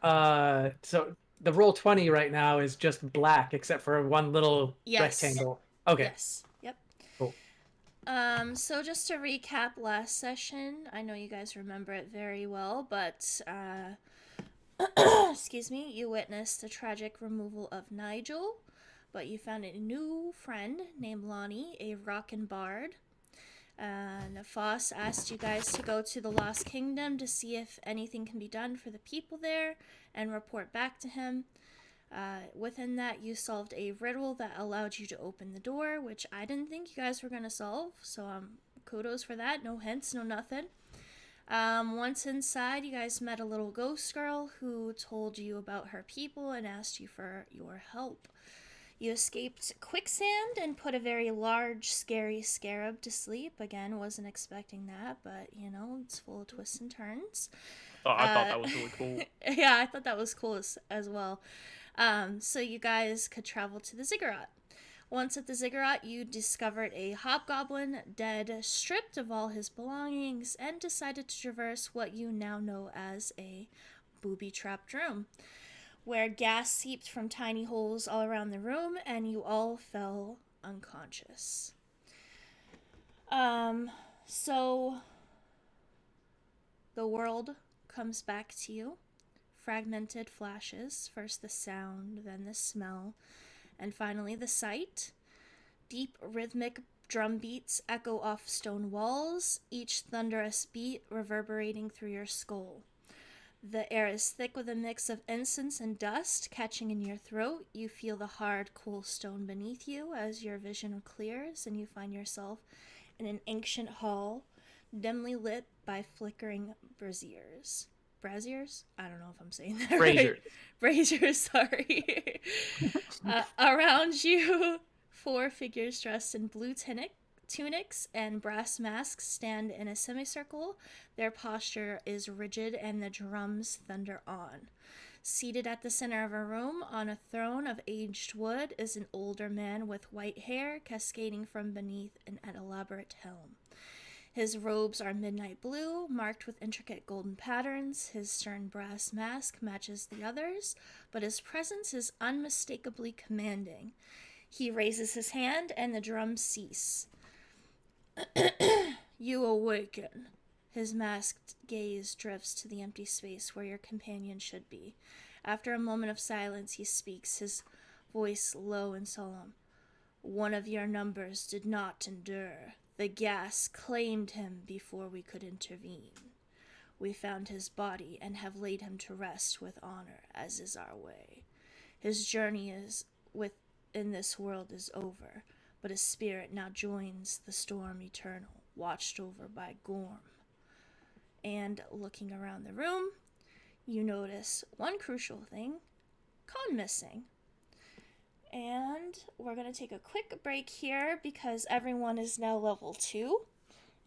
So the roll 20 right now is just black except for one little Yes. rectangle. Okay, Yes. Yep. cool. So just to recap last session, I know you guys remember it very well, but excuse me, you witnessed the tragic removal of Nigel, but you found a new friend named Lonnie, a rockin' bard. And Foss asked you guys to go to the Lost Kingdom to see if anything can be done for the people there and report back to him. Within that, you solved a riddle that allowed you to open the door, which I didn't think you guys were going to solve. So, kudos for that. No hints, no nothing. Once inside, you guys met a little ghost girl who told you about her people and asked you for your help. You escaped quicksand and put a very large, scary scarab to sleep. Again, wasn't expecting that, but you know, it's full of twists and turns. I thought Uh, that was really cool. yeah, I thought that was cool as well. So you guys could travel to the ziggurat. Once at the ziggurat, you discovered a hobgoblin dead, stripped of all his belongings, and decided to traverse what you now know as a booby trapped room, where gas seeped from tiny holes all around the room, and you all fell unconscious. Um, so the world comes back to you. Fragmented flashes, first the sound, then the smell, and finally the sight. Deep rhythmic drum beats echo off stone walls, each thunderous beat reverberating through your skull. The air is thick with a mix of incense and dust catching in your throat. You feel the hard, cool stone beneath you as your vision clears and you find yourself in an ancient hall, dimly lit by flickering braziers. Braziers? I don't know if I'm saying that right. Braziers. Braziers, sorry. Around you, four figures dressed in blue tunics and brass masks stand in a semicircle. Their posture is rigid and the drums thunder on. Seated at the center of a room on a throne of aged wood is an older man with white hair cascading from beneath an elaborate helm. His robes are midnight blue, marked with intricate golden patterns. His stern brass mask matches the others, but his presence is unmistakably commanding. He raises his hand, and the drums cease. You awaken. His masked gaze drifts to the empty space where your companion should be. After a moment of silence, he speaks, his voice low and solemn. One of your numbers did not endure. The gas claimed him before we could intervene. We found his body and have laid him to rest with honor, as is our way. His journey is within this world is over, but his spirit now joins the storm eternal, watched over by Gorm. And looking around the room, you notice one crucial thing: Con missing. And we're going to take a quick break here because everyone is now level 2.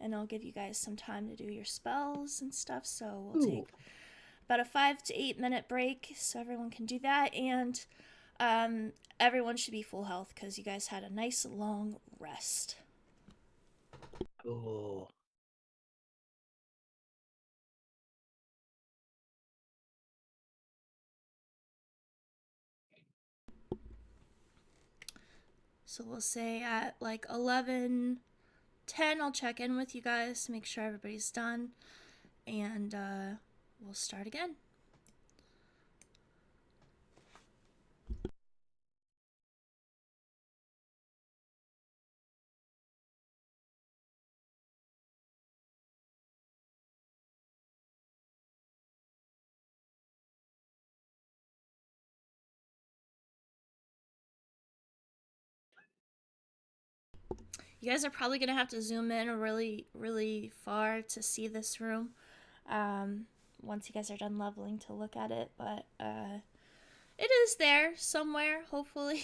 And I'll give you guys some time to do your spells and stuff. So we'll Ooh. take about a 5 to 8 minute break so everyone can do that. And everyone should be full health because you guys had a nice long rest. Cool. So we'll say at like 11:10, I'll check in with you guys to make sure everybody's done. And we'll start again. You guys are probably going to have to zoom in really, really far to see this room um, once you guys are done leveling to look at it. But it is there somewhere, hopefully.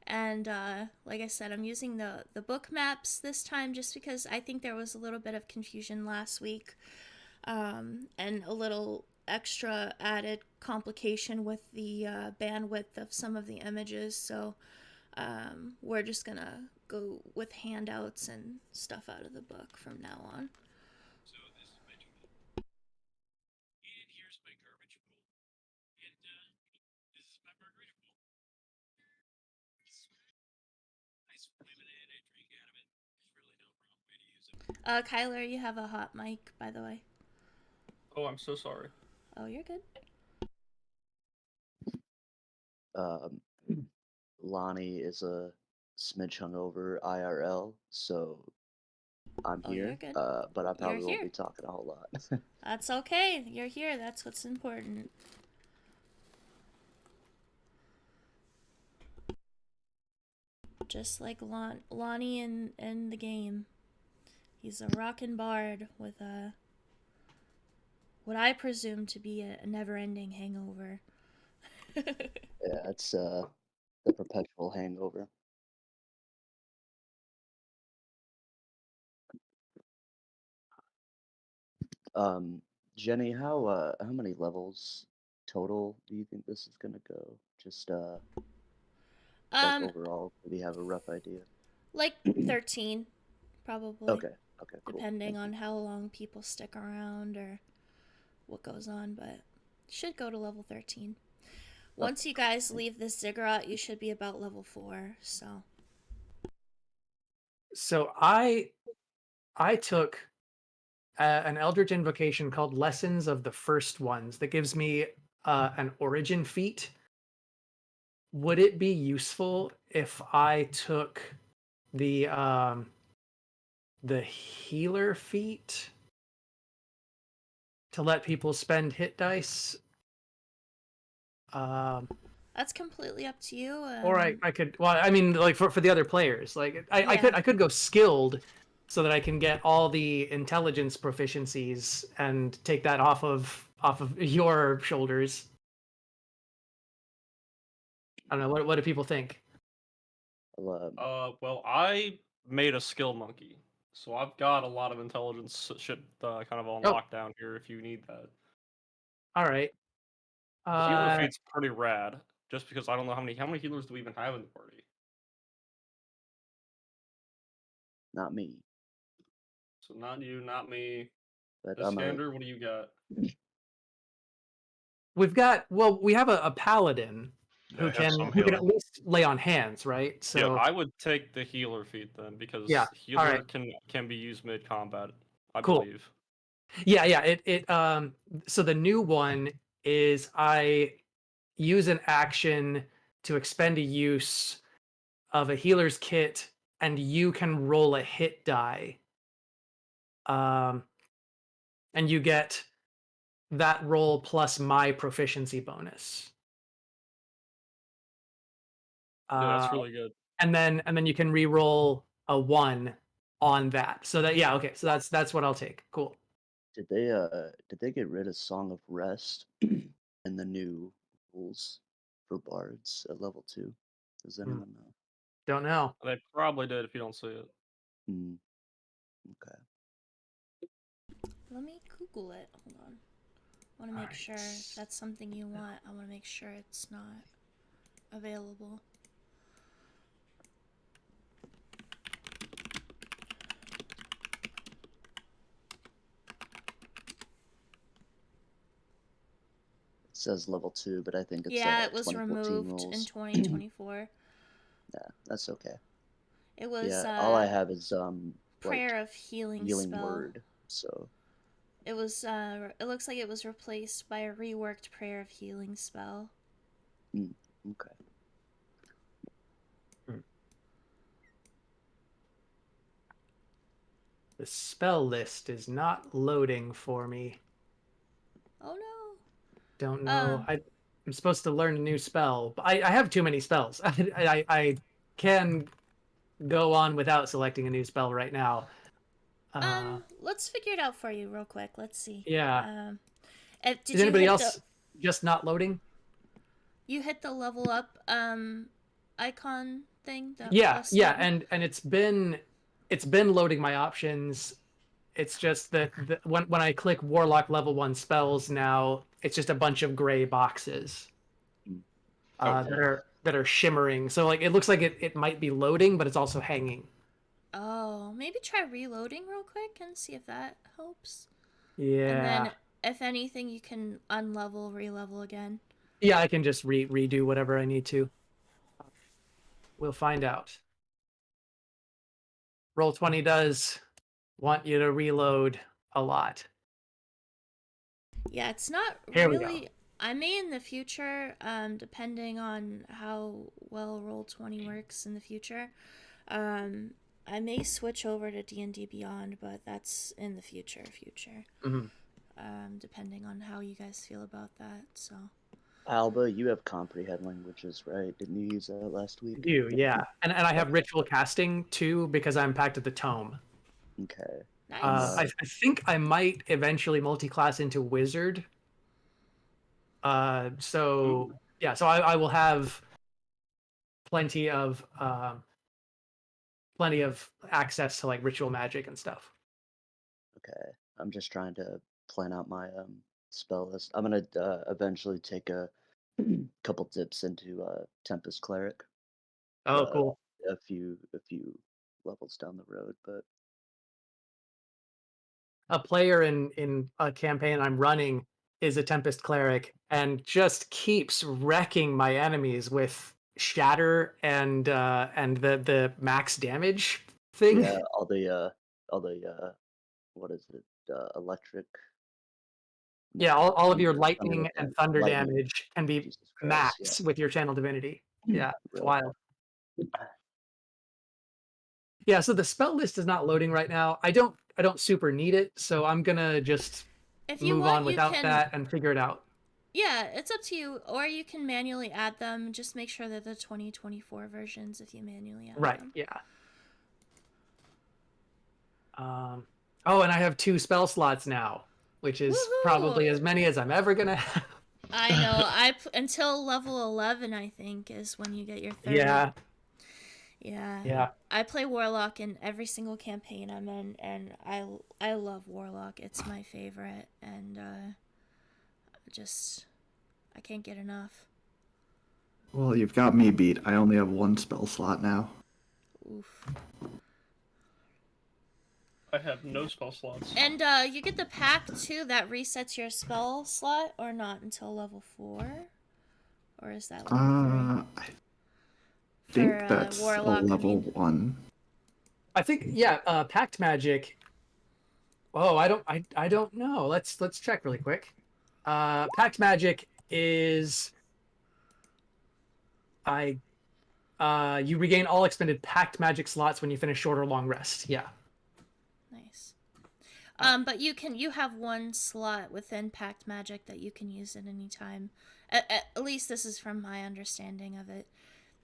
And like I said, I'm using the book maps this time just because I think there was a little bit of confusion last week and a little extra added complication with the bandwidth of some of the images. So we're just gonna go with handouts and stuff out of the book from now on. Kyler, you have a hot mic, by the way. Oh, I'm so sorry. Oh, you're good. Um, Lonnie is a smidge hungover IRL, so I'm Oh, you're here. good. But I probably won't here. be talking a whole lot. That's okay. You're here. That's what's important. Just like Lonnie in the game. He's a rockin' bard with a what I presume to be a never-ending hangover. Yeah, it's the perpetual hangover. Jenny, how many levels total do you think this is gonna go? Just like overall, do you have a rough idea? Like 13, probably. Okay, cool. Depending Thank on you. how long people stick around or what goes on, but should go to level 13. Once you guys leave this ziggurat, you should be about level 4, so. So I took an Eldritch invocation called Lessons of the First Ones that gives me an origin feat. Would it be useful if I took the healer feat to let people spend hit dice? That's completely up to you. Or I could, well, I mean, like for the other players, like I Yeah. could go skilled so that I can get all the intelligence proficiencies and take that off of your shoulders. I don't know. What do people think? Well, I made a skill monkey, so I've got a lot of intelligence shit kind of on Oh. lockdown here if you need that. All right. The healer feat's pretty rad, just because I don't know how many healers do we even have in the party. Not me, So not you, not me. but I'm a Iskander, what do you got? we have a paladin Yeah, I have some who can healing. at least lay on hands, right? So I would take the healer feat then, because Yeah, healer alright. can be used mid combat, I Cool. believe. yeah, it so the new one is I use an action to expend a use of a healer's kit, and you can roll a hit die. And you get that roll plus my proficiency bonus. Yeah, that's really good. And then you can re-roll a 1 on that. So okay, so that's what I'll take. Cool. Did they get rid of Song of Rest in the new rules for bards at level 2? Does anyone know? Don't know. They probably did if you don't see it. Okay. Let me Google it. Hold on. I want to make sure if that's something you want. I want to make sure it's not available. It says level 2, but I think it's it was 2014 removed rules. in 2024. Yeah, that's okay. It was all I have is prayer like of healing spell. word. So it was it looks like it was replaced by a reworked prayer of healing spell. Okay. The spell list is not loading for me. Oh no. Don't know. I'm supposed to learn a new spell, but I have too many spells. I can go on without selecting a new spell right now. Let's figure it out for you real quick. Let's see. Yeah. Did Is anybody else just not loading? You hit the level up icon thing. Yeah, and it's been loading my options. It's just that when I click Warlock level 1 spells now, it's just a bunch of gray boxes that are shimmering. So like it looks like it might be loading, but it's also hanging. Oh, maybe try reloading real quick and see if that helps. Yeah. And then if anything, you can unlevel, relevel again. Yeah, I can just redo whatever I need to. We'll find out. Roll20 does want you to reload a lot. Yeah, it's not Here we go. really. I may in the future, depending on how well Roll20 works in the future, I may switch over to D&D Beyond, but that's in the future. Mhm. Depending on how you guys feel about that. So. Alba, you have comprehend languages, right? Didn't you use that last I week? do, yeah. And I have ritual casting too because I'm packed at the tome. Okay. Nice. I think I might eventually multi-class into wizard. So yeah, so I will have plenty of access to like ritual magic and stuff. Okay. I'm just trying to plan out my spell list. I'm gonna eventually take a couple dips into Tempest Cleric. Oh, Uh, cool. a few levels down the road, but A player in a campaign I'm running is a Tempest cleric and just keeps wrecking my enemies with shatter and the max damage thing. yeah, all the what is it? Electric. Yeah, No, all of your thunder lightning and thunder lightning. damage can be Jesus Christ, yeah. max with your channel divinity. Yeah, it's Real. wild. Yeah, so the spell list is not loading right now. I don't super need it, so I'm gonna just If you move want, on you without can. that and figure it out. Yeah, it's up to you. Or you can manually add them. Just make sure they're the 2024 versions if you manually add Right, them. yeah. Oh, and I have 2 spell slots now, which is probably Woohoo! as many as I'm ever gonna have. I know. Until level 11, I think, is when you get your third. Yeah, Yeah. yeah. I play Warlock in every single campaign I'm in, and I love Warlock. It's my favorite, and just I can't get enough. Well, you've got me beat. I only have 1 spell slot now. Oof. I have no spell slots. And you get the pack too that resets your spell slot, or not until level 4, or is that level 3? I think For, that's Warlock, a I level mean. 1. I think yeah, Pact Magic. Oh, I don't know. Let's check really quick. Pact Magic is I you regain all expended Pact Magic slots when you finish short or long rest. Yeah. Nice. But you have 1 slot within Pact Magic that you can use at any time. At least this is from my understanding of it,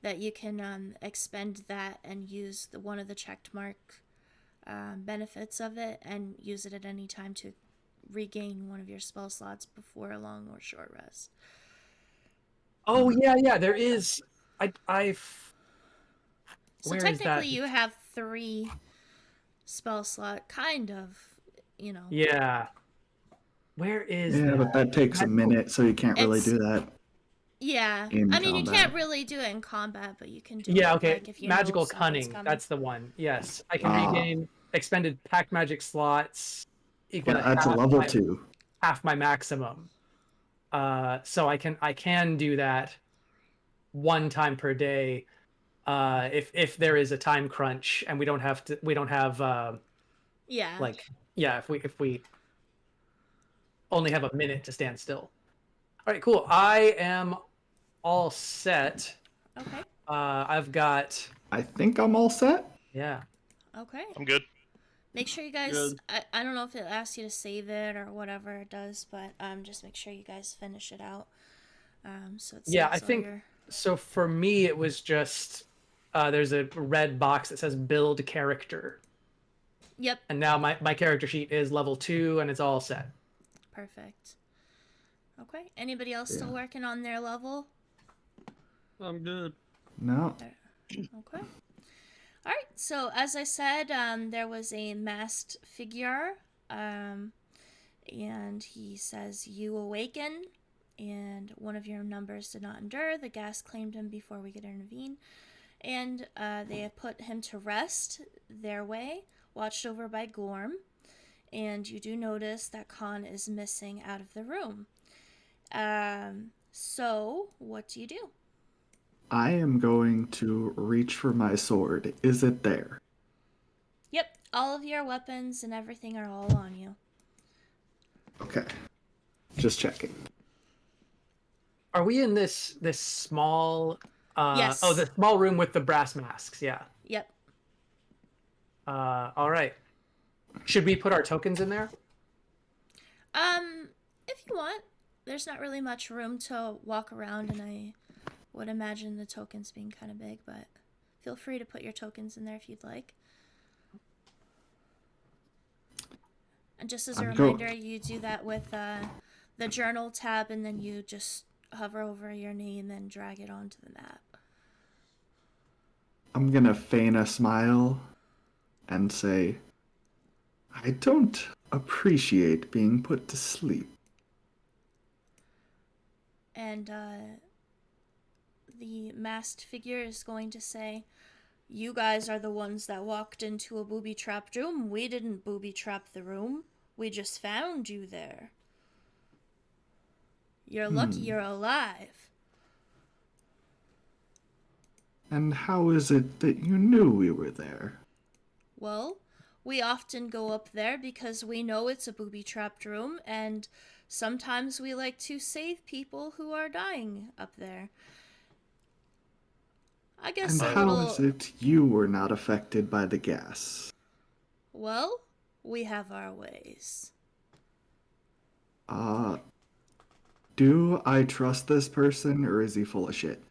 that you can expend that and use one of the checked mark benefits of it and use it at any time to regain one of your spell slots before a long or short rest. Oh yeah, there is. I've. So Where is that? technically, you have 3 spell slot, kind of, you know. Yeah. Where is Yeah, that? but that takes a minute, so you can't really It's- do that. Yeah, In I mean you combat. can't really do it in combat, but you can do Yeah, it okay. like if you Magical know something's Cunning. coming. That's the one. Yes, I can Ah. regain expended Pact Magic slots equal Yeah, to that's a half level my, 2. half my maximum. So I can do that 1 time per day. If there is a time crunch and we don't have Yeah. like yeah if we only have a minute to stand still. All right, cool. I am all set. Okay. I've got I think I'm all set. yeah. Okay. I'm good. Make sure you guys. Good. I don't know if it asks you to save it or whatever it does, but just make sure you guys finish it out. So it's Yeah, I think so. For me, it was just there's a red box that says build character, Yep. and now my character sheet is level 2 and it's all set. Perfect. Okay. Anybody else still Yeah. working on their level? I'm good. No. Okay. All right. So as I said, there was a masked figure, and he says, "You awaken, and one of your numbers did not endure. The gas claimed him before we could intervene, and they have put him to rest their way, watched over by Gorm. And you do notice that Khan is missing out of the room. So what do you do? I am going to reach for my sword. Is it there? All of your weapons and everything are all on you. Okay. Just checking. Are we in this small? Yes. Oh, the small room with the brass masks. Yeah. Yep. All right. Should we put our tokens in there? If you want. There's not really much room to walk around, and I would imagine the tokens being kind of big, but feel free to put your tokens in there if you'd like. And just as a reminder, you do that with the journal tab, and then you just hover over your name and drag it onto the map. I'm gonna feign a smile and say, I don't appreciate being put to sleep. And the masked figure is going to say, "You guys are the ones that walked into a booby-trapped room. We didn't booby-trap the room. We just found you there. You're lucky you're alive." And how is it that you knew we were there? Well, we often go up there because we know it's a booby-trapped room, and sometimes we like to save people who are dying up there. I guess And a how little... is it you were not affected by the gas? Well, we have our ways. Do I trust this person, or is he full of shit?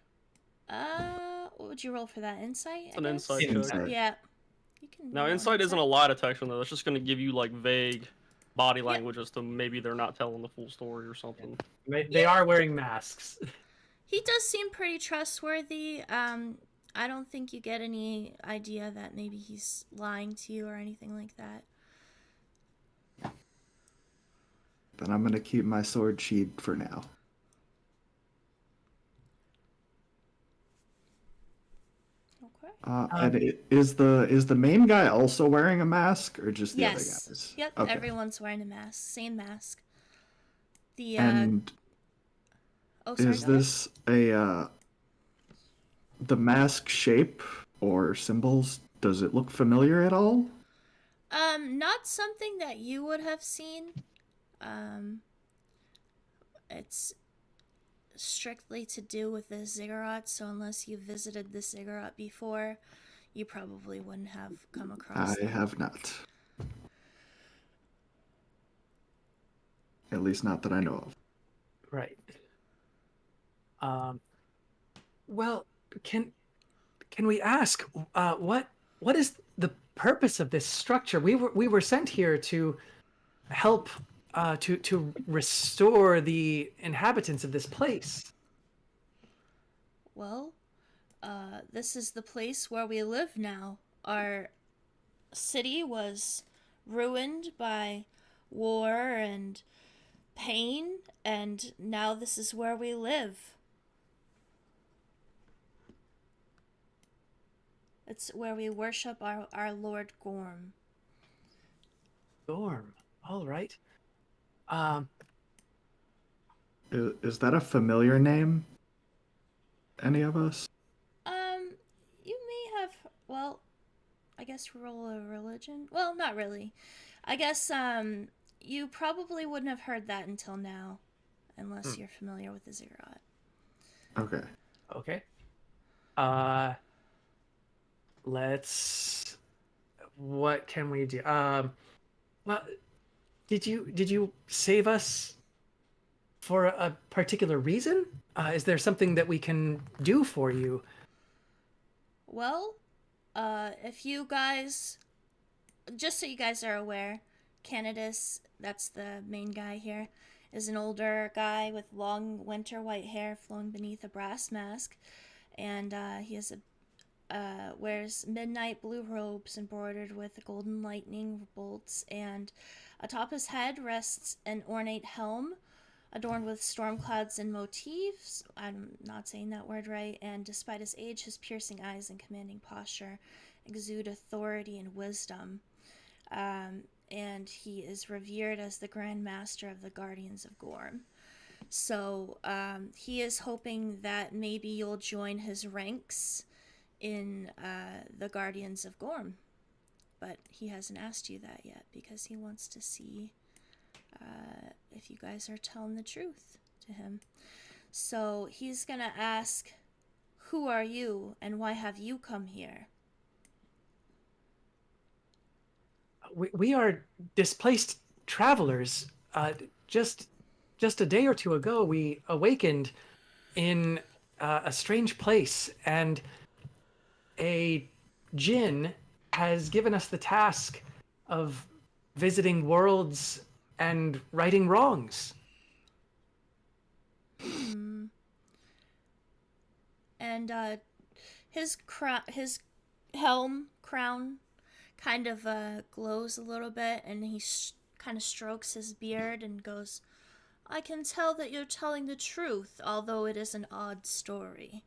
What would you roll for that? Insight? It's an I guess? insight check. Insight. Yeah. You can Now, roll an insight isn't a lie detection though. It's just gonna give you like vague body language as to maybe they're not telling the full story or something. They are wearing masks. He does seem pretty trustworthy. I don't think you get any idea that maybe he's lying to you or anything like that. Then I'm gonna keep my sword sheathed for now. Okay. Is the main guy also wearing a mask, or just the other Yes. guys? Yep, Okay. everyone's wearing a mask. Same mask. The, And oh, sorry, is go ahead. this the mask shape or symbols? Does it look familiar at all? Not something that you would have seen. It's strictly to do with the ziggurat, so unless you visited the ziggurat before, you probably wouldn't have come across I them. have not. At least not that I know of. Right. Well, can we ask what is the purpose of this structure? We were sent here to help to restore the inhabitants of this place. Well, this is the place where we live now. Our city was ruined by war and pain, and now this is where we live. It's where we worship our Lord Gorm. Gorm. All right. Is that a familiar name? Any of us? You may have, well, I guess roll a religion? Well, not really. I guess, you probably wouldn't have heard that until now, unless you're familiar with the ziggurat. Okay. Okay. Let's. What can we do? Well, did you save us for a particular reason? Is there something that we can do for you? Well, if you guys, just so you guys are aware, Canidus, that's the main guy here, is an older guy with long winter white hair flowing beneath a brass mask, and he has wears midnight blue robes embroidered with golden lightning bolts, and atop his head rests an ornate helm adorned with storm clouds and motifs. I'm not saying that word right. And despite his age, his piercing eyes and commanding posture exude authority and wisdom. And he is revered as the Grand Master of the Guardians of Gorm. So he is hoping that maybe you'll join his ranks in the Guardians of Gorm. but he hasn't asked you that yet because he wants to see if you guys are telling the truth to him. So he's gonna ask, who are you and why have you come here? We are displaced travelers. Just a day or two ago, we awakened in a strange place, and a djinn has given us the task of visiting worlds and righting wrongs. And his helm crown kind of glows a little bit, and he kind of strokes his beard and goes, I can tell that you're telling the truth, although it is an odd story.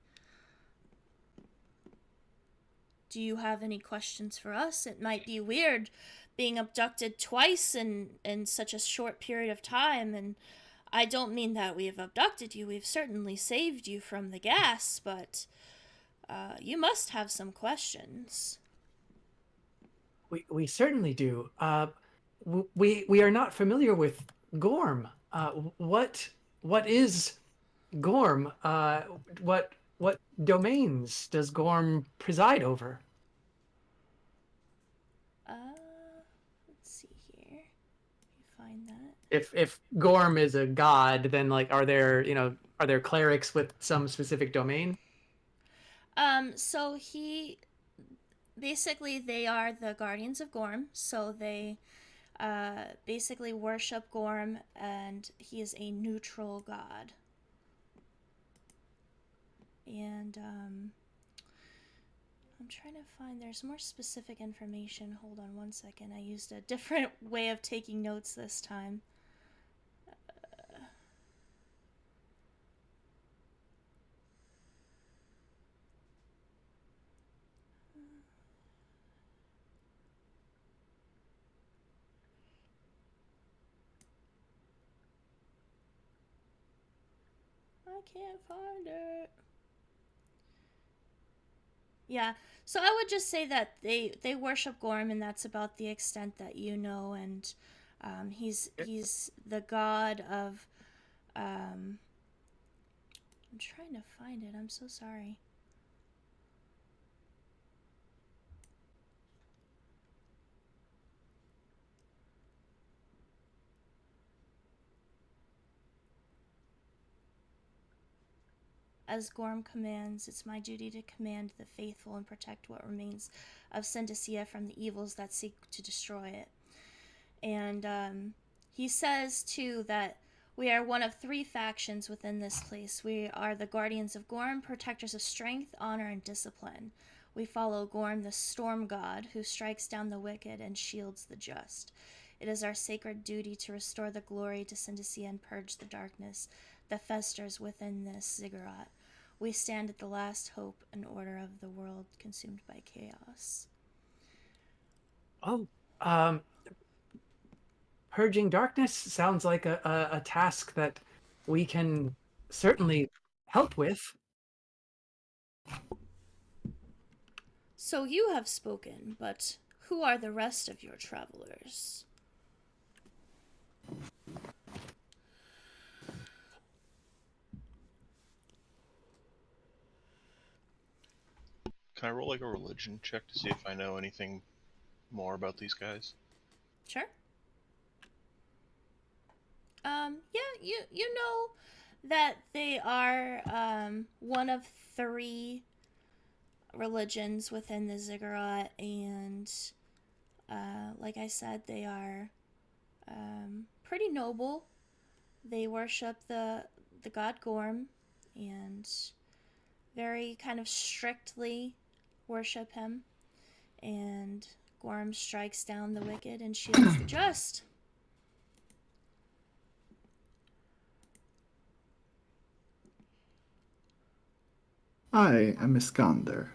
Do you have any questions for us? It might be weird being abducted twice in such a short period of time, and I don't mean that we have abducted you. We've certainly saved you from the gas, but you must have some questions. We certainly do. We are not familiar with Gorm. What is Gorm? What domains does Gorm preside over? Let's see here. Let me find that. If Gorm is a god, then like are there clerics with some specific domain? So he basically, they are the guardians of Gorm, so they basically worship Gorm, and he is a neutral god. And I'm trying to find, there's more specific information. Hold on one second. I used a different way of taking notes this time. I can't find it. Yeah, so I would just say that they worship Gorm, and that's about the extent that you know. And he's the god of. I'm trying to find it. I'm so sorry. As Gorm commands, it's my duty to command the faithful and protect what remains of Syndicea from the evils that seek to destroy it. And he says, too, that we are one of 3 factions within this place. We are the Guardians of Gorm, protectors of strength, honor, and discipline. We follow Gorm, the storm god, who strikes down the wicked and shields the just. It is our sacred duty to restore the glory to Syndicea and purge the darkness that festers within this ziggurat. We stand at the last hope and order of the world consumed by chaos. Oh, purging darkness sounds like a task that we can certainly help with. So you have spoken, but who are the rest of your travelers? Can I roll like a religion check to see if I know anything more about these guys? Sure. Yeah, you know that they are one of 3 religions within the ziggurat, and like I said, they are pretty noble. They worship the god Gorm, and very kind of strictly worship him. And Gorm strikes down the wicked and shields the just. I am Iskander.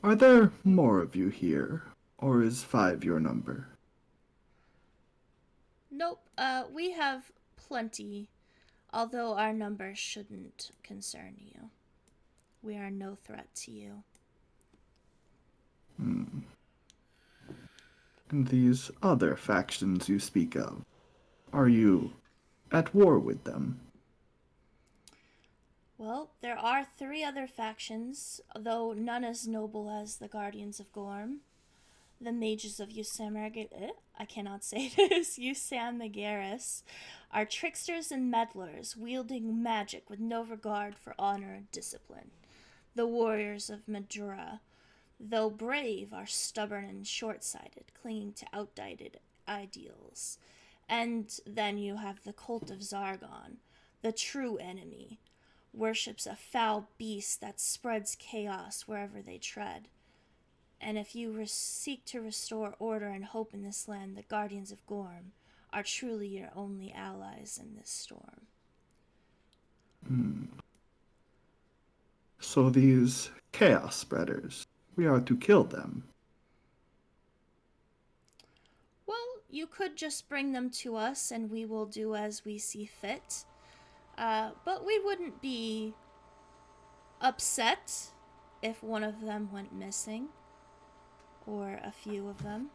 Are there more of you here, or is 5 your number? Nope, we have plenty, although our numbers shouldn't concern you. We are no threat to you. And these other factions you speak of, are you at war with them? Well, there are 3 other factions, though none as noble as the Guardians of Gorm. The Mages of I cannot say this, Usam Megaris, are tricksters and meddlers, wielding magic with no regard for honor and discipline. The Warriors of Madura, though brave, are stubborn and short-sighted, clinging to outdated ideals. And then you have the Cult of Zargon, the true enemy, worships a foul beast that spreads chaos wherever they tread. And if you seek to restore order and hope in this land, the Guardians of Gorm are truly your only allies in this storm. So these chaos spreaders, we are to kill them. Well, you could just bring them to us and we will do as we see fit. But we wouldn't be upset if one of them went missing. Or a few of them.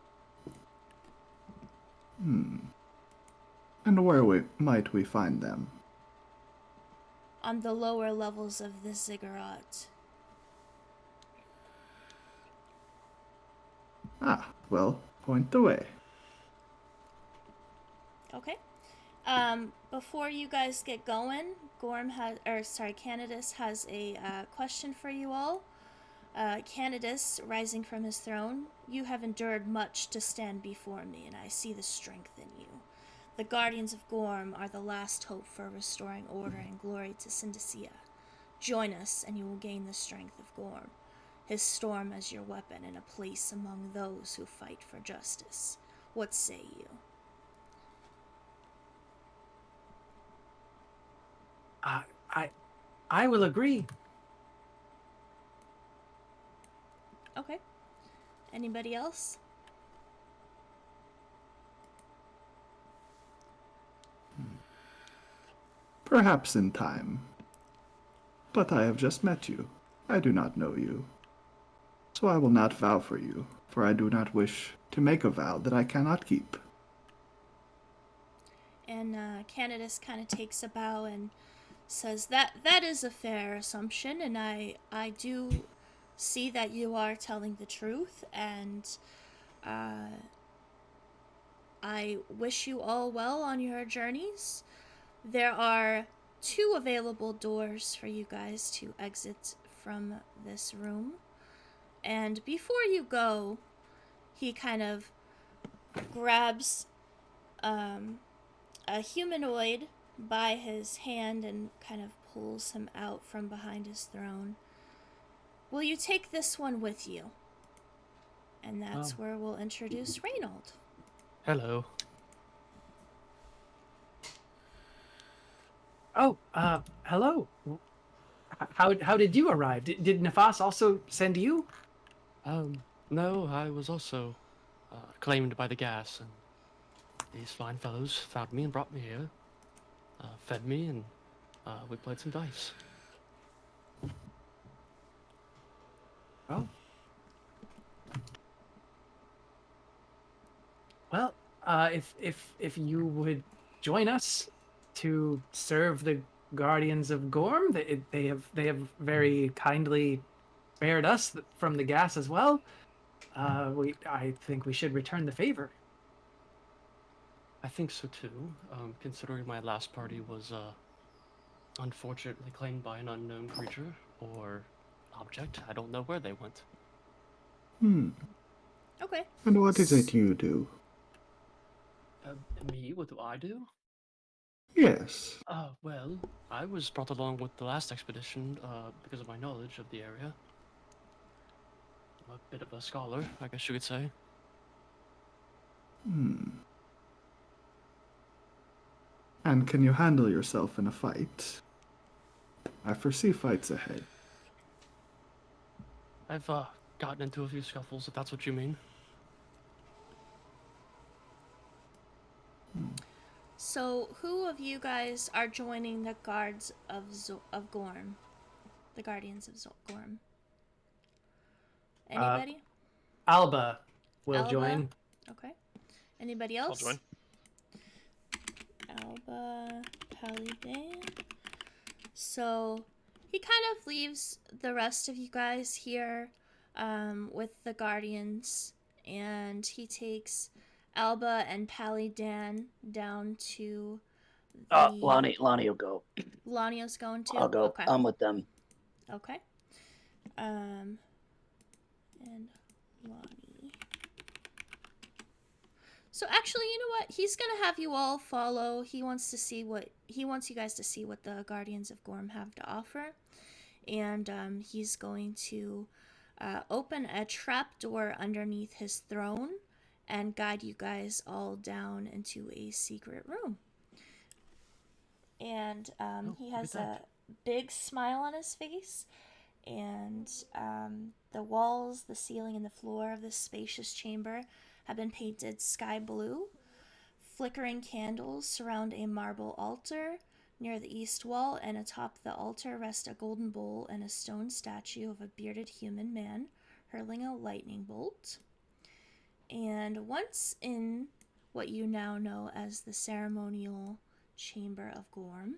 And where might we find them? On the lower levels of the ziggurat. Ah, well, point the way. Okay. Before you guys get going, Canidus has a question for you all. Canidus, rising from his throne, you have endured much to stand before me, and I see the strength in you. The Guardians of Gorm are the last hope for restoring order and glory to Syndicea. Join us, and you will gain the strength of Gorm, his storm as your weapon, and a place among those who fight for justice. What say you? I will agree. Okay. Anybody else? Perhaps in time. But I have just met you. I do not know you. So I will not vow for you, for I do not wish to make a vow that I cannot keep. And Canidus kind of takes a bow and says that is a fair assumption, and I do see that you are telling the truth, and I wish you all well on your journeys. There are 2 available doors for you guys to exit from this room. And before you go, he kind of grabs a humanoid by his hand and kind of pulls him out from behind his throne. Will you take this one with you? And that's where we'll introduce Reynold. Hello. Oh, hello. How did you arrive? Did Nefas also send you? No, I was also claimed by the gas, and these fine fellows found me and brought me here, fed me, and we played some dice. Oh. Well, if you would join us to serve the Guardians of Gorm, they have very kindly spared us from the gas as well. I think we should return the favor. I think so too, considering my last party was unfortunately claimed by an unknown creature or object. I don't know where they went. Okay. And what is it you do? Me? What do I do? Yes. Well, I was brought along with the last expedition because of my knowledge of the area. I'm a bit of a scholar, I guess you could say. And can you handle yourself in a fight? I foresee fights ahead. I've gotten into a few scuffles, if that's what you mean. So, who of you guys are joining the guards of Gorm? The Guardians of Gorm? Anybody? Alba will Alba? join. Okay. Anybody I'll else? join. Alba, Paludan. So he kind of leaves the rest of you guys here with the Guardians, and he takes Alba and Paludan down to the... Lonnie will go. Lanio's going to? I'll go. Okay. I'm with them. Okay. And Lonnie. So actually, you know what? He's gonna have you all follow. He wants you guys to see what the Guardians of Gorm have to offer, and he's going to open a trapdoor underneath his throne and guide you guys all down into a secret room. And he look at has a that. big smile on his face, and the walls, the ceiling, and the floor of this spacious chamber have been painted sky blue. Flickering candles surround a marble altar near the east wall, and atop the altar rest a golden bowl and a stone statue of a bearded human man hurling a lightning bolt. And once in what you now know as the ceremonial chamber of Gorm,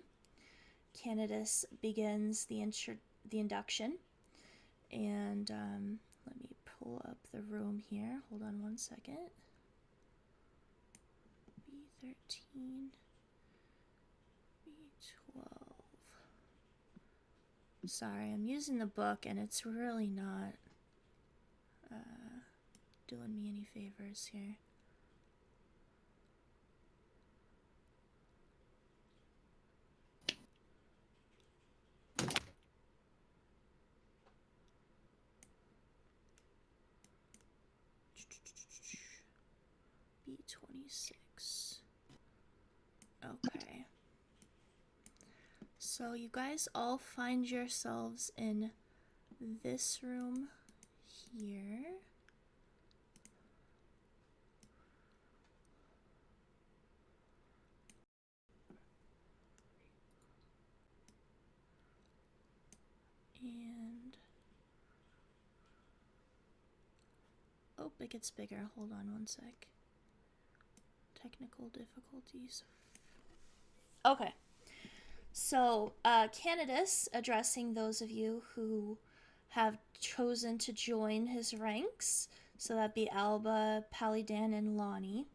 Canidus begins the induction. And let me pull up the room here. Hold on one second. B13, B12. Sorry, I'm using the book and it's really not doing me any favors here. B26. Okay. So you guys all find yourselves in this room here. And oh, it gets bigger. Hold on one sec. Technical difficulties. Okay. So, Canidus addressing those of you who have chosen to join his ranks. So that'd be Alba, Paludan, and Lonnie.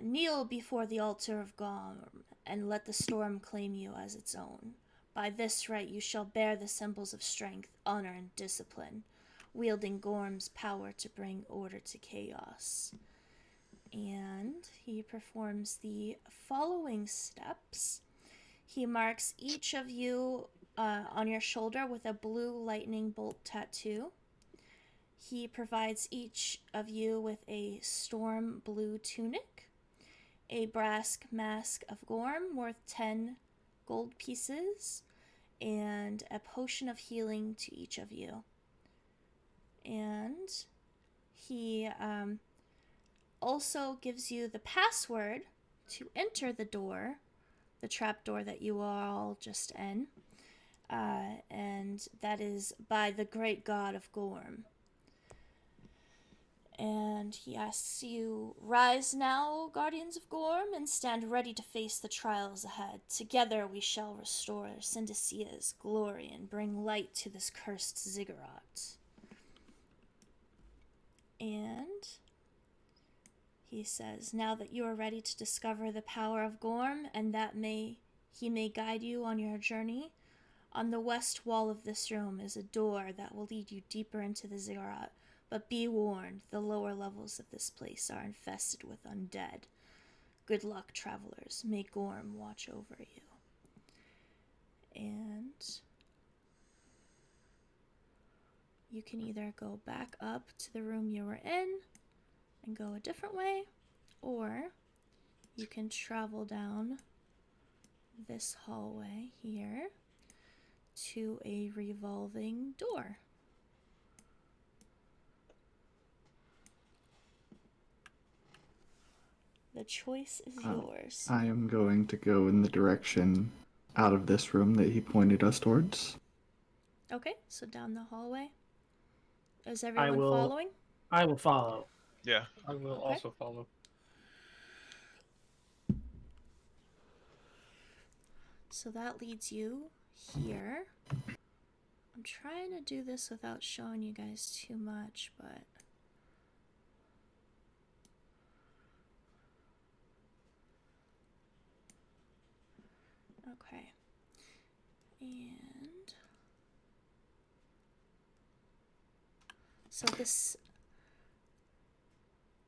Kneel before the altar of Gorm, and let the storm claim you as its own. By this right you shall bear the symbols of strength, honor, and discipline, wielding Gorm's power to bring order to chaos. And he performs the following steps. He marks each of you on your shoulder with a blue lightning bolt tattoo. He provides each of you with a storm blue tunic, a brass mask of Gorm worth 10 gold pieces, and a potion of healing to each of you. And he also gives you the password to enter the door, the trapdoor that you are all just in, and that is by the great god of Gorm. And he asks you, rise now, guardians of Gorm, and stand ready to face the trials ahead. Together we shall restore Syndesea's glory and bring light to this cursed ziggurat. And he says, now that you are ready to discover the power of Gorm, and that he may guide you on your journey, on the west wall of this room is a door that will lead you deeper into the ziggurat. But be warned, the lower levels of this place are infested with undead. Good luck, travelers. May Gorm watch over you. And you can either go back up to the room you were in and go a different way, or you can travel down this hallway here to a revolving door. The choice is yours. I am going to go in the direction out of this room that he pointed us towards. Okay, so down the hallway. Is everyone following? I will follow. Yeah. I will Okay. also follow. So that leads you here. I'm trying to do this without showing you guys too much, but... Okay. And...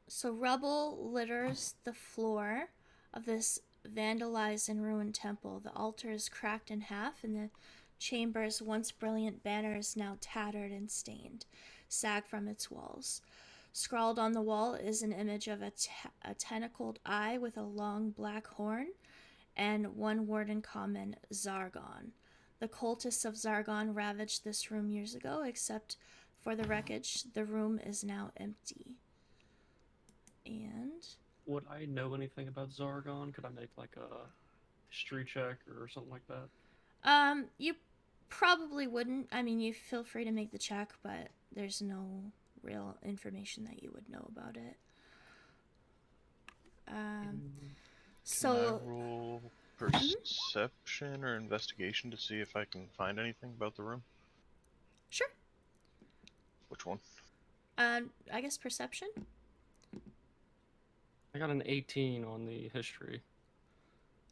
So rubble litters the floor of this vandalized and ruined temple. The altar is cracked in half, and the chamber's once brilliant banner is now tattered and stained, sag from its walls. Scrawled on the wall is an image of a tentacled eye with a long black horn, and one word in common, Zargon. The cultists of Zargon ravaged this room years ago, except for the wreckage. The room is now empty. And Would I know anything about Zargon? Could I make like a history check or something like that? you probably wouldn't. I mean, you feel free to make the check, but there's no real information that you would know about it. Can So I roll perception or investigation to see if I can find anything about the room? sure. Which one? I guess perception. I got an 18 on the history.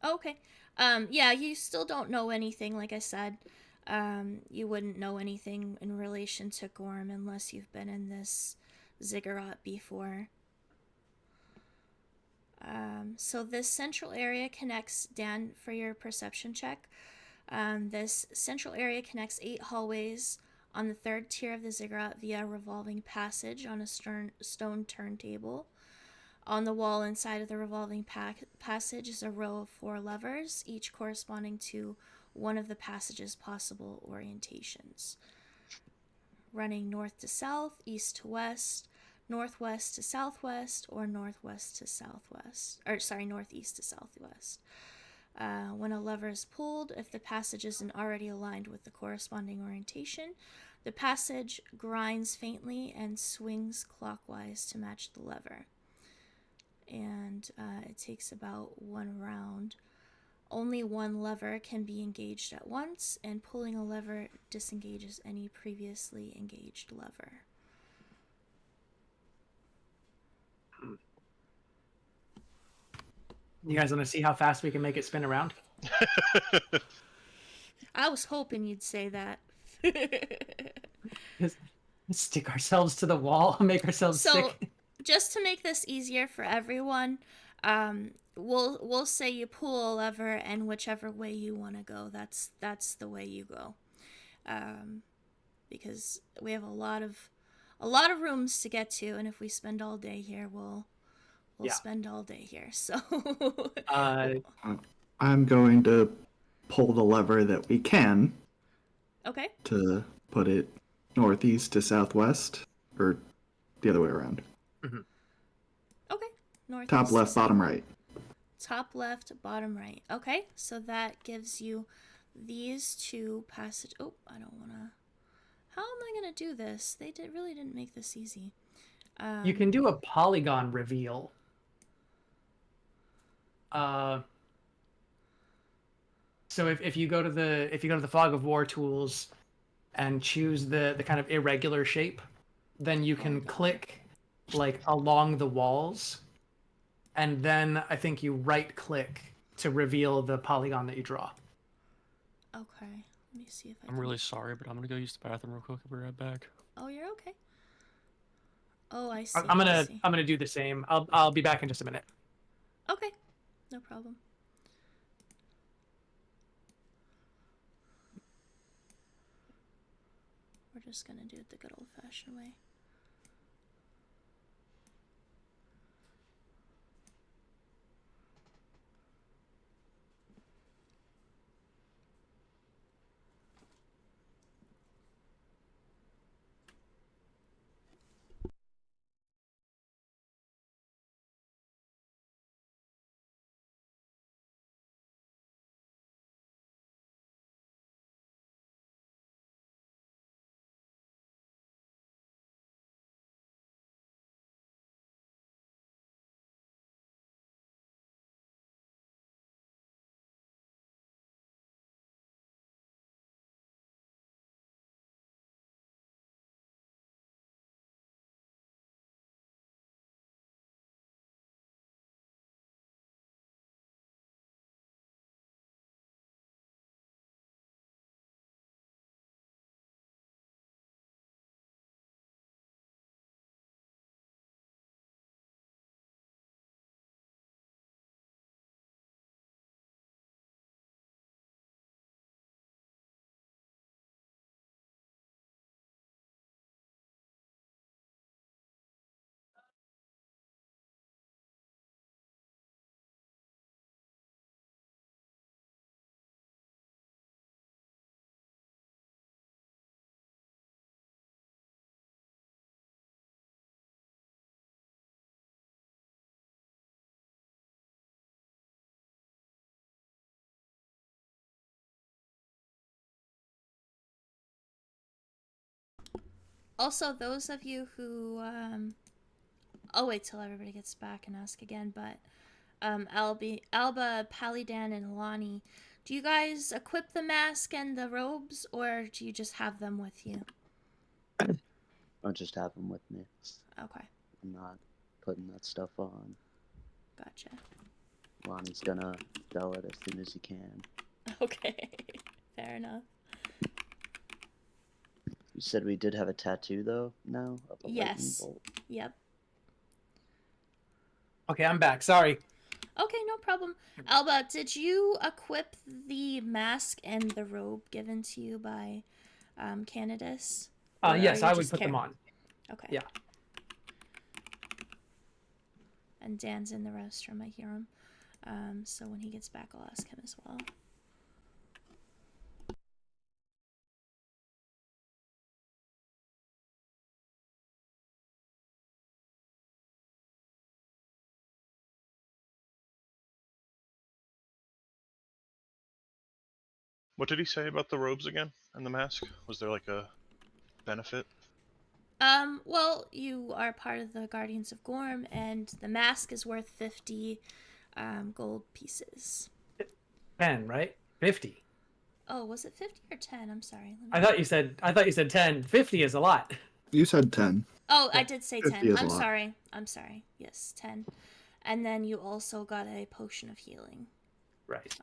Oh, okay. Yeah, you still don't know anything. Like I said, you wouldn't know anything in relation to Gorm unless you've been in this ziggurat before. So this central area connects, Dan, for your perception check. This central area connects 8 hallways on the 3rd tier of the ziggurat via a revolving passage on a stone turntable. On the wall inside of the revolving passage is a row of 4 levers, each corresponding to one of the passage's possible orientations. Running north to south, east to west, northwest to southwest, or northwest to southwest. Or, sorry, northeast to southwest. When a lever is pulled, if the passage isn't already aligned with the corresponding orientation, the passage grinds faintly and swings clockwise to match the lever. And it takes about 1 round. Only one lever can be engaged at once, and pulling a lever disengages any previously engaged lever. You guys want to see how fast we can make it spin around? I was hoping you'd say that. Just stick ourselves to the wall, make ourselves So, sick. just to make this easier for everyone, we'll say you pull a lever, and whichever way you want to go, that's the way you go. Because we have a lot of rooms to get to, and if we spend all day here, we'll Yeah. spend all day here. So I'm going to pull the lever that we can okay. to put it northeast to southwest, or the other way around. Okay. North. Top left, bottom right. Top left, bottom right. Okay, so that gives you these 2 passage. Oh, I don't want to. How am I gonna do this? They really didn't make this easy. You can do a polygon reveal. So if you go to the Fog of War tools and choose the kind of irregular shape, then you can click like along the walls, and then I think you right click to reveal the polygon that you draw. Okay, let me see if I. I'm really sorry, but I'm gonna go use the bathroom real quick. I'll be right back. Oh, you're okay. Oh, I see. I'm I see. gonna do the same. I'll be back in just a minute. Okay, no problem. We're just gonna do it the good old-fashioned way. Also, those of you who I'll wait till everybody gets back and ask again, but Alba, Palidan, and Lonnie, do you guys equip the mask and the robes, or do you just have them with you? I'll just have them with me. Okay, I'm not putting that stuff on. gotcha. Lonnie's gonna sell it as soon as he can. Okay, fair enough. You said we did have a tattoo though now of a lightning Yes. bolt. Yep. Okay, I'm back. Sorry. Okay, no problem. Alba, did you equip the mask and the robe given to you by Candace? Or Yes, are you I would just put them on. Okay. Yeah. And Dan's in the restroom, I hear him. So when he gets back, I'll ask him as well. What did he say about the robes again and the mask? Was there like a benefit? Well, you are part of the Guardians of Gorm, and the mask is worth 50 gold pieces. 10, right? 50. Oh, was it 50 or 10? I'm sorry. I thought you said 10. 50 is a lot. You said 10. Oh, I Yeah. did say 50 10. is a I'm lot. sorry. I'm sorry. Yes, 10. And then you also got a potion of healing. Right.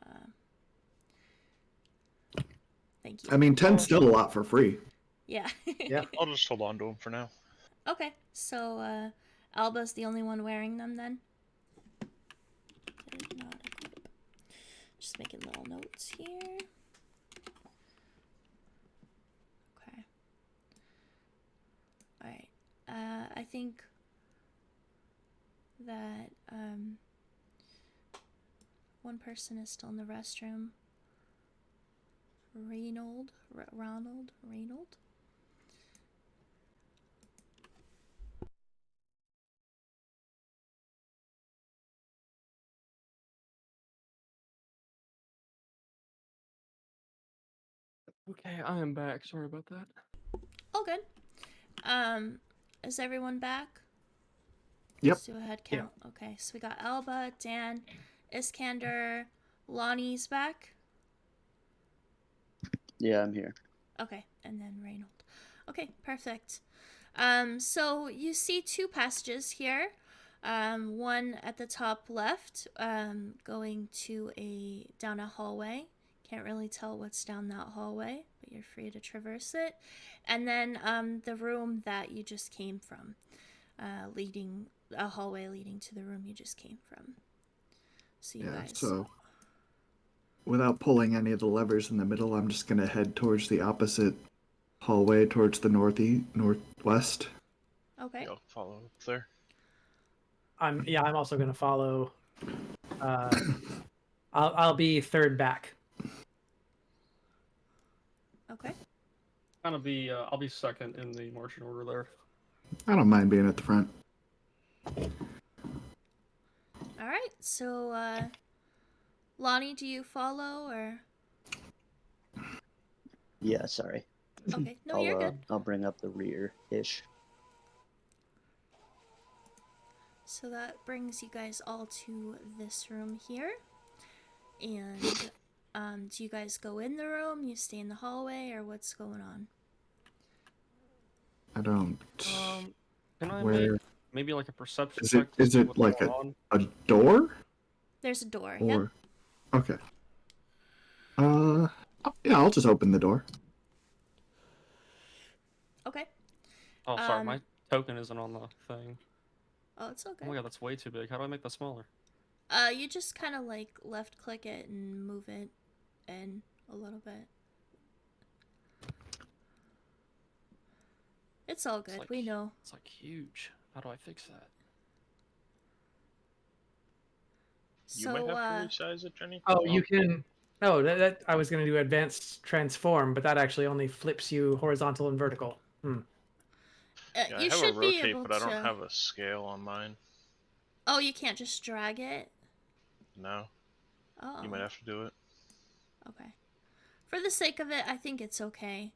Thank you. I mean, 10's still a lot for free. Yeah. Yeah. I'll just hold on to them for now. Okay, so Alba's the only one wearing them then? Did not equip. Just making little notes here. Okay. Alright. I think that one person is still in the restroom. Ronald? Okay, I am back. Sorry about that. All good. Is everyone back? Yep. Let's do a head count. Okay, so we got Alba, Dan, Iskander, Lonnie's back. Yeah, I'm here. Okay, and then Reynold. Okay, perfect. So you see two passages here. One at the top left, going to down a hallway. Can't really tell what's down that hallway, but you're free to traverse it. And then the room that you just came from, a hallway leading to the room you just came from. So you guys. So without pulling any of the levers in the middle, I'm just going to head towards the opposite hallway towards the northwest. Okay. Yeah, I'll follow up there. I'm also gonna follow. I'll be third back. Okay. I'll be second in the marching order there. I don't mind being at the front. All right. So, Lonnie, do you follow or? Yeah, sorry. Okay. No, you're good. I'll bring up the rear-ish. So that brings you guys all to this room here. And do you guys go in the room? You stay in the hallway, or what's going on? I don't. Can I Where make maybe like a perception is check? it? to Is see it what's like going a on? door? There's a door. Or Yep. okay. Yeah, I'll just open the door. Okay. Oh, sorry, my token isn't on the thing. Oh, it's okay. Oh my god, that's way too big. How do I make that smaller? You just kind of like left click it and move it in a little bit. It's all good. like- We know. It's like huge. How do I fix that? You So, might have to resize it, Jenny. Oh, you can. Oh, that I was gonna do advanced transform, but that actually only flips you horizontal and vertical. Yeah, you I have should a be rotate, able but I don't to. have a scale on mine. Oh, you can't just drag it. No, Oh. you might have to do it. Okay. For the sake of it, I think it's okay.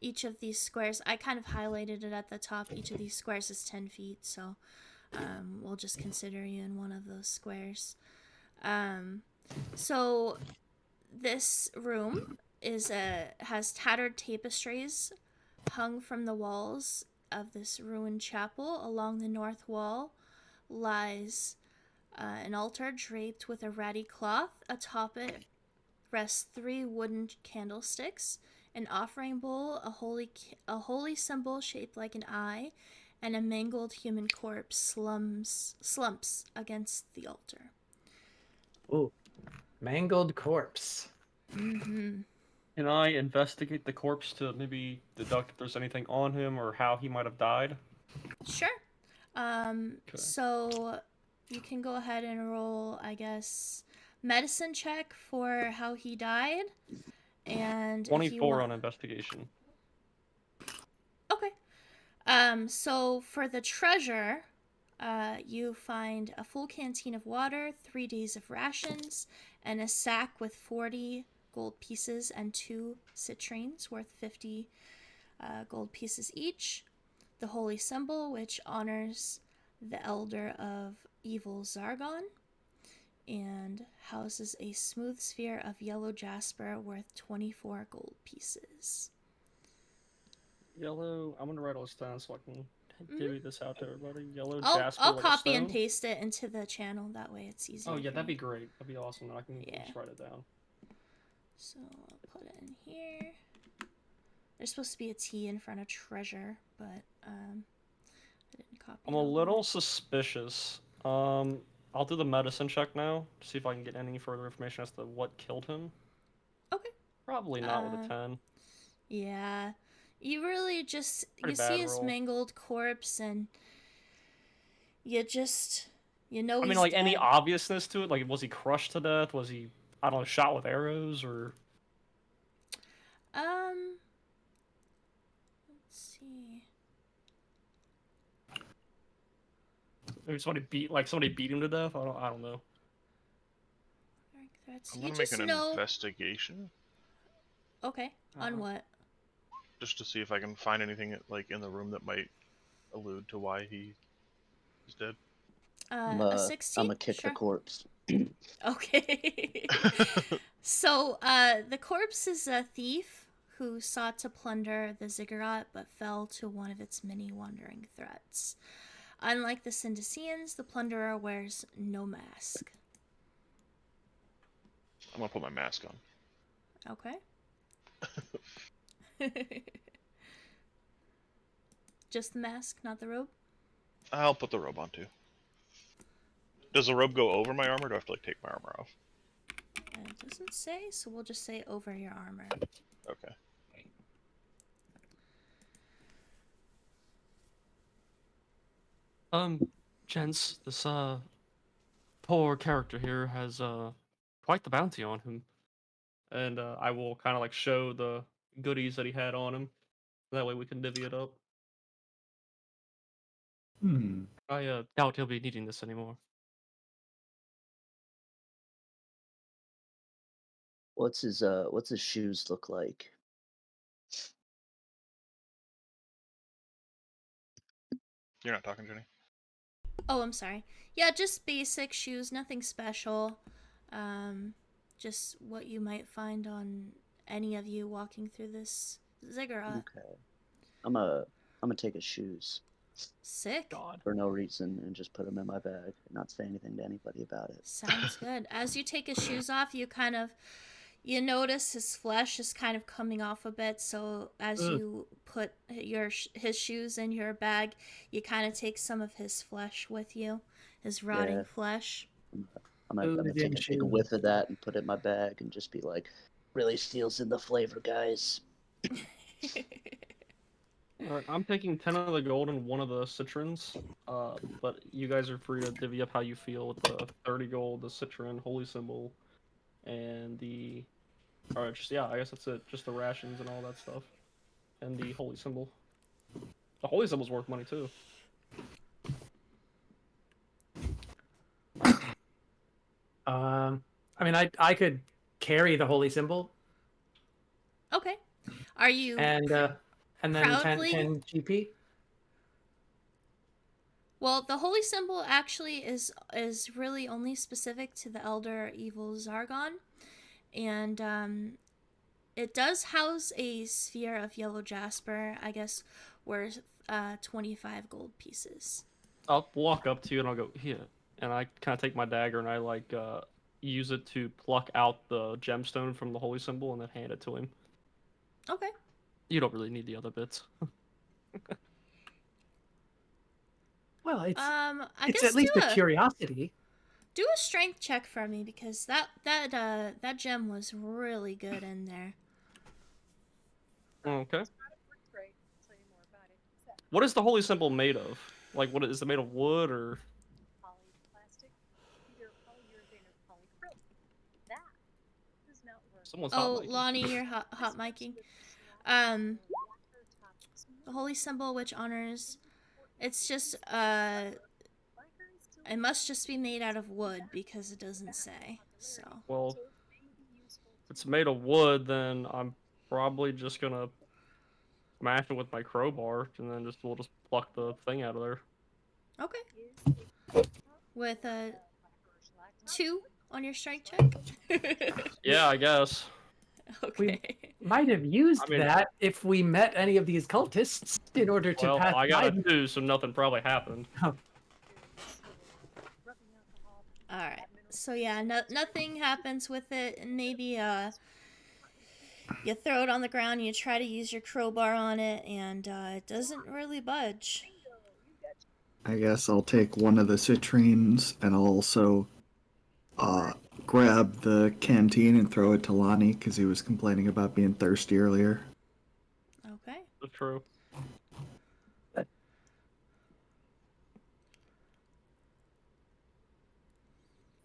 each of these squares, I kind of highlighted it at the top. Each of these squares is 10 feet, so we'll just consider you in one of those squares. So this room has tattered tapestries hung from the walls of this ruined chapel. Along the north wall lies an altar draped with a ratty cloth. Atop it rests 3 wooden candlesticks, an offering bowl, a holy symbol shaped like an eye, and a mangled human corpse slumps against the altar. Ooh, mangled corpse. Mm-hmm. Can I investigate the corpse to maybe deduct if there's anything on him or how he might have died? Sure. So you can go ahead and roll, I guess, medicine check for how he died. And if you 24 want... on investigation. Okay. So for the treasure, you find a full canteen of water, 3 days of rations, and a sack with 40 gold pieces and 2 citrines worth 50 gold pieces each. The holy symbol, which honors the elder of evil Zargon, and houses a smooth sphere of yellow jasper worth 24 gold pieces. Yellow, I'm gonna write all this down so I can divvy this out to everybody. Yellow I'll jasper like a copy and stone? paste it into the channel, that way it's easier. Oh yeah, for that'd be you. great. That'd be awesome. I can Yeah. just write it down. So I'll put it in here. There's supposed to be a T in front of treasure, but I didn't copy I'm it a over. little suspicious. I'll do the medicine check now to see if I can get any further information as to what killed him. Okay. Probably not with a 10. Yeah. You really just Pretty you see bad his roll. mangled corpse and you know I mean, he's like dead. any obviousness to it. Like, was he crushed to death? Was he, I don't know, shot with arrows or? Let's see. Maybe somebody beat him to death. I don't know. Dark threats. I'm You gonna make just an know. investigation Okay. On what? just to see if I can find anything like in the room that might allude to why he is dead. A 16. I'm a kick Sure. the corpse. Okay. So, the corpse is a thief who sought to plunder the ziggurat but fell to one of its many wandering threats. Unlike the Syndeseans, the plunderer wears no mask. I'm gonna put my mask on. Okay. Just the mask, not the robe? I'll put the robe on too. Does the robe go over my armor, or do I have to like take my armor off? It doesn't say, so we'll just say over your armor. Okay. Gents, this poor character here has quite the bounty on him, and I will kind of like show the goodies that he had on him. That way we can divvy it up. I doubt he'll be needing this anymore. What's his shoes look like? You're not talking, Jenny? Oh, I'm sorry. Yeah, just basic shoes, nothing special. Just what you might find on any of you walking through this ziggurat. Okay. I'm gonna take his shoes Sick. God. for no reason and just put them in my bag and not say anything to anybody about it. Sounds good. As you take his shoes off, you notice his flesh is kind of coming off a bit. So as you put his shoes in your bag, you kind of take some of his flesh with you, his rotting flesh. I'm gonna take a big whiff of that and put it in my bag and just be like, really steals in the flavor, guys. Alright, I'm taking 10 of the gold and 1 of the citrons, but you guys are free to divvy up how you feel with the 30 gold, the citron, holy symbol, and the... Alright, I guess that's it. Just the rations and all that stuff. And the holy symbol. The holy symbol's worth money, too. I mean, I could carry the holy symbol, Okay. Are you? and and then 10, Proudly. 10 GP. Well, the holy symbol actually is really only specific to the Elder Evil Zargon, and it does house a sphere of yellow jasper, I guess, worth 25 gold pieces. I'll walk up to you and I'll go here, and I kind of take my dagger and I like use it to pluck out the gemstone from the holy symbol and then hand it to him. Okay. You don't really need the other bits. Well, it's I it's guess at least do a curiosity. do a strength check for me because that gem was really good in there. Okay. What is the holy symbol made of? Like, what is it made of? Wood or? Polyplastic, either polyurethane or polycryl. That does not work. Someone's Oh, hot miking. Lonnie, you're hot micing. The holy symbol which honors, it's just it must just be made out of wood because it doesn't say. So. Well, if it's made of wood, then I'm probably just gonna smash it with my crowbar, and then we'll just pluck the thing out of there. Okay. With a 2 on your strength check. Yeah, I guess. Okay. Might have used I mean- that if we met any of these cultists in order to Well, pass I got by. a 2, so nothing probably happened. All right. So yeah, nothing happens with it, and maybe you throw it on the ground, you try to use your crowbar on it, and it doesn't really budge. I guess I'll take one of the citrines and I'll also grab the canteen and throw it to Lonnie because he was complaining about being thirsty earlier. Okay. That's true.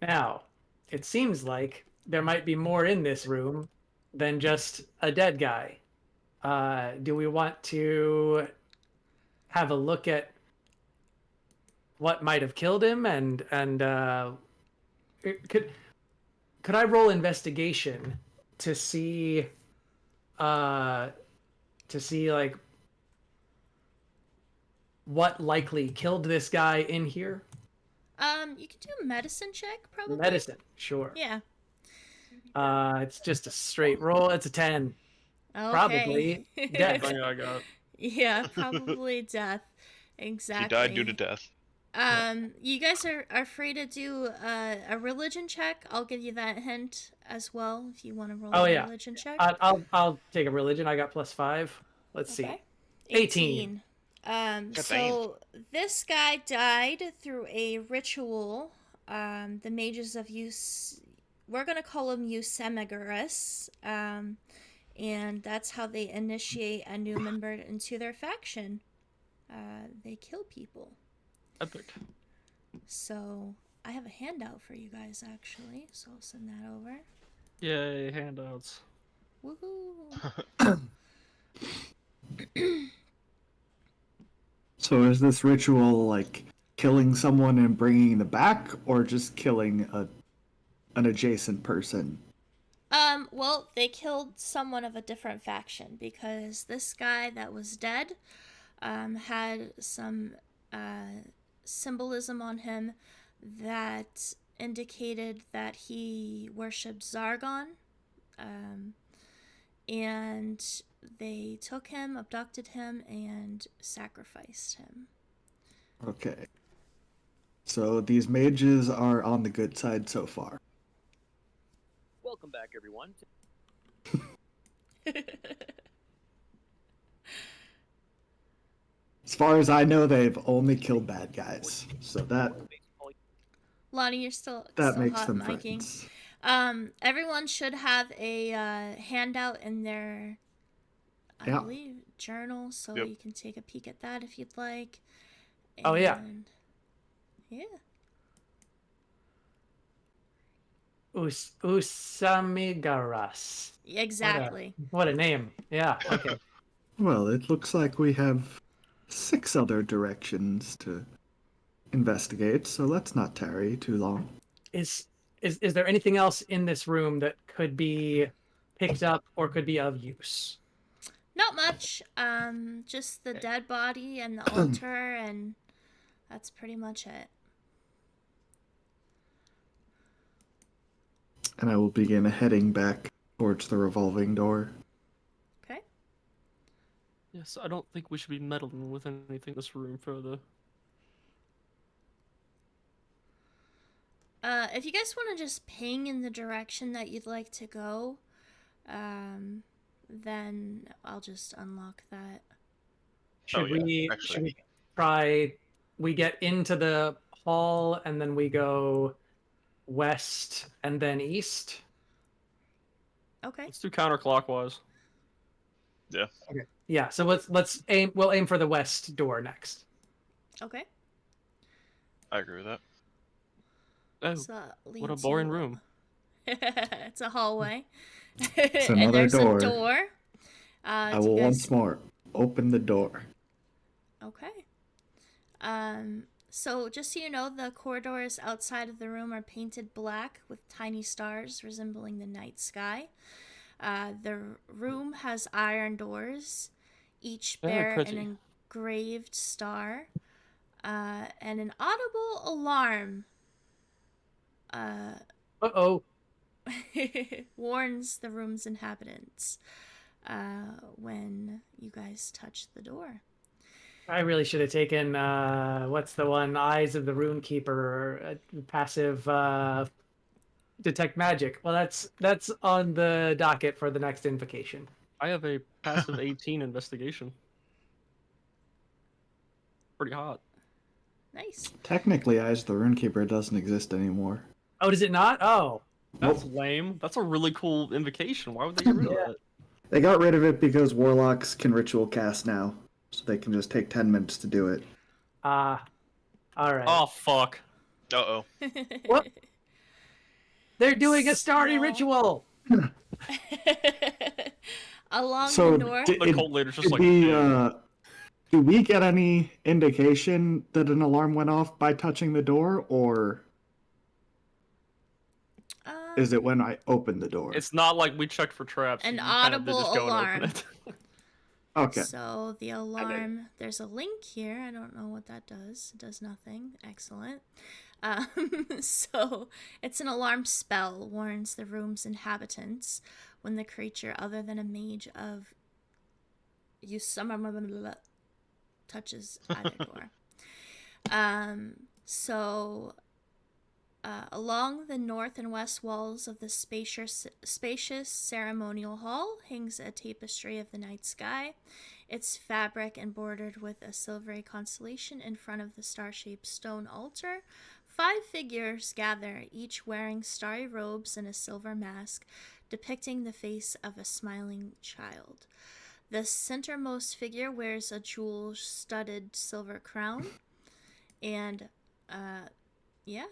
Now, it seems like there might be more in this room than just a dead guy. Do we want to have a look at what might have killed him and could I roll investigation to see like what likely killed this guy in here? You can do a medicine check, probably. Medicine, sure. Yeah. It's just a straight roll. It's a 10. Okay. Probably death. Thing I got. Yeah, probably death. He Exactly. died due to death. You guys are free to do a religion check. I'll give you that hint as well if you want to roll Oh, a yeah. religion check. I'll take a religion. I got +5. Let's see. Okay. 18. So this guy died through a ritual. The mages of we're gonna call him Eusemigurus. And that's how they initiate a new member into their faction. They kill people. Epic. So I have a handout for you guys actually, so I'll send that over. Yay, handouts. Woohoo! So is this ritual like killing someone and bringing them back, or just killing an adjacent person? Well, they killed someone of a different faction because this guy that was dead had some symbolism on him that indicated that he worshipped Zargon. And they took him, abducted him, and sacrificed him. Okay. So these mages are on the good side so far. Welcome back, everyone. As far as I know, they've only killed bad guys. So that Lonnie, you're still makes hot them micing. friends. Everyone should have a handout in their, I Yeah. believe, journal, so Yep. you can take a peek at that if you'd like. Oh, yeah. And- Yeah. Usamigaras. Exactly. What a name. Yeah. Okay. Well, it looks like we have 6 other directions to investigate, so let's not tarry too long. Is there anything else in this room that could be picked up or could be of use? No, Not much. Just the dead body and the altar, and that's pretty much it. And I will begin heading back towards the revolving door. Okay. Yes, I don't think we should be meddling with anything in this room further. If you guys want to just ping in the direction that you'd like to go, then I'll just unlock that. Should yeah, we actually. should we try? We get into the hall and then we go west and then east. Okay. Let's do counterclockwise. Yeah. Okay. Yeah. So let's aim. We'll aim for the west door next. Okay. I agree with that. Oh, So that what a leads boring you- room. It's a hallway. It's and another there's door. a door. I do you will guys- once more open the door. Okay. So just so you know, the corridors outside of the room are painted black with tiny stars resembling the night sky. The room has iron doors, each Very bear pretty. an engraved star, and an audible alarm Uh-oh. warns the room's inhabitants when you guys touch the door. I really should have taken what's the one? Eyes of the Runekeeper, passive detect magic. Well, that's on the docket for the next invocation. I have a passive 18 investigation. Pretty hot. Nice. Technically, Eyes of the Runekeeper doesn't exist anymore. Oh, does it not? Oh, That's lame. That's a really cool invocation. Why would they get rid of Yeah. that? They got rid of it because warlocks can ritual cast now, so they can just take 10 minutes to do it. all right. Oh, fuck. Uh-oh. What? They're doing a starry Small. ritual. Along So the north. did- The cult leader's just Did like, we, "Damn." do we get any indication that an alarm went off by touching the door, or is it when I opened the door? It's not like we checked for traps. An you kind of did audible just go alarm. And open it. Okay. So the alarm, there's a link here. I don't know what that does. It does nothing. Excellent. So it's an alarm spell, warns the room's inhabitants when the creature other than a mage of touches either door. Along the north and west walls of the spacious ceremonial hall hangs a tapestry of the night sky, its fabric embroidered with a silvery constellation in front of the star-shaped stone altar. 5 figures gather, each wearing starry robes and a silver mask, depicting the face of a smiling child. The centermost figure wears a jewel-studded silver crown, and, yeah.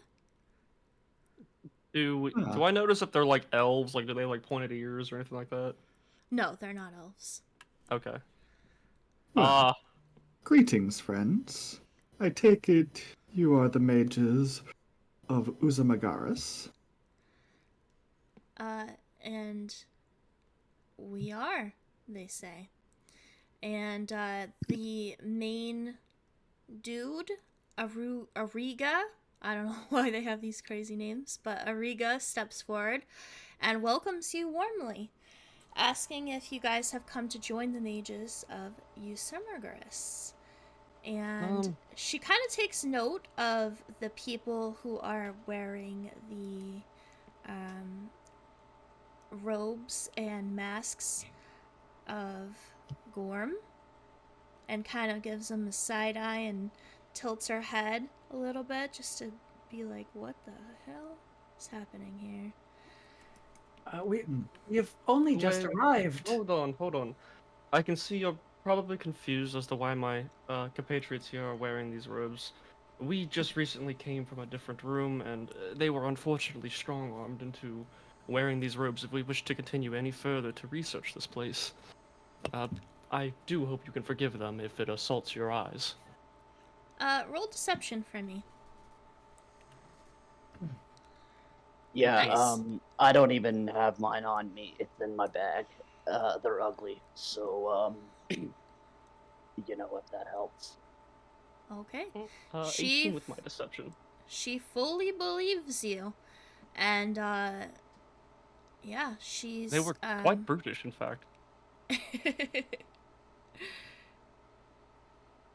Do I notice that they're like elves? Like, do they have like pointed ears or anything like that? No, they're not elves. Okay. Well, greetings, friends. I take it you are the mages of Uzamagaris. And we are, they say. And the main dude, Ariga, I don't know why they have these crazy names, but Ariga steps forward and welcomes you warmly, asking if you guys have come to join the mages of Uzamagaris. And she kind of takes note of the people who are wearing the robes and masks of Gorm, and kind of gives them a side eye and tilts her head a little bit just to be like, what the hell is happening here? We've only just Wait, arrived. Hold on. I can see you're probably confused as to why my compatriots here are wearing these robes. We just recently came from a different room, and they were unfortunately strong-armed into wearing these robes if we wish to continue any further to research this place. I do hope you can forgive them if it assaults your eyes. Roll deception for me. Yeah, Nice. I don't even have mine on me. It's in my bag. They're ugly. So, you know, if that helps. Okay. 18 with my deception. She fully believes you. And, yeah, she's, They were quite brutish, in fact.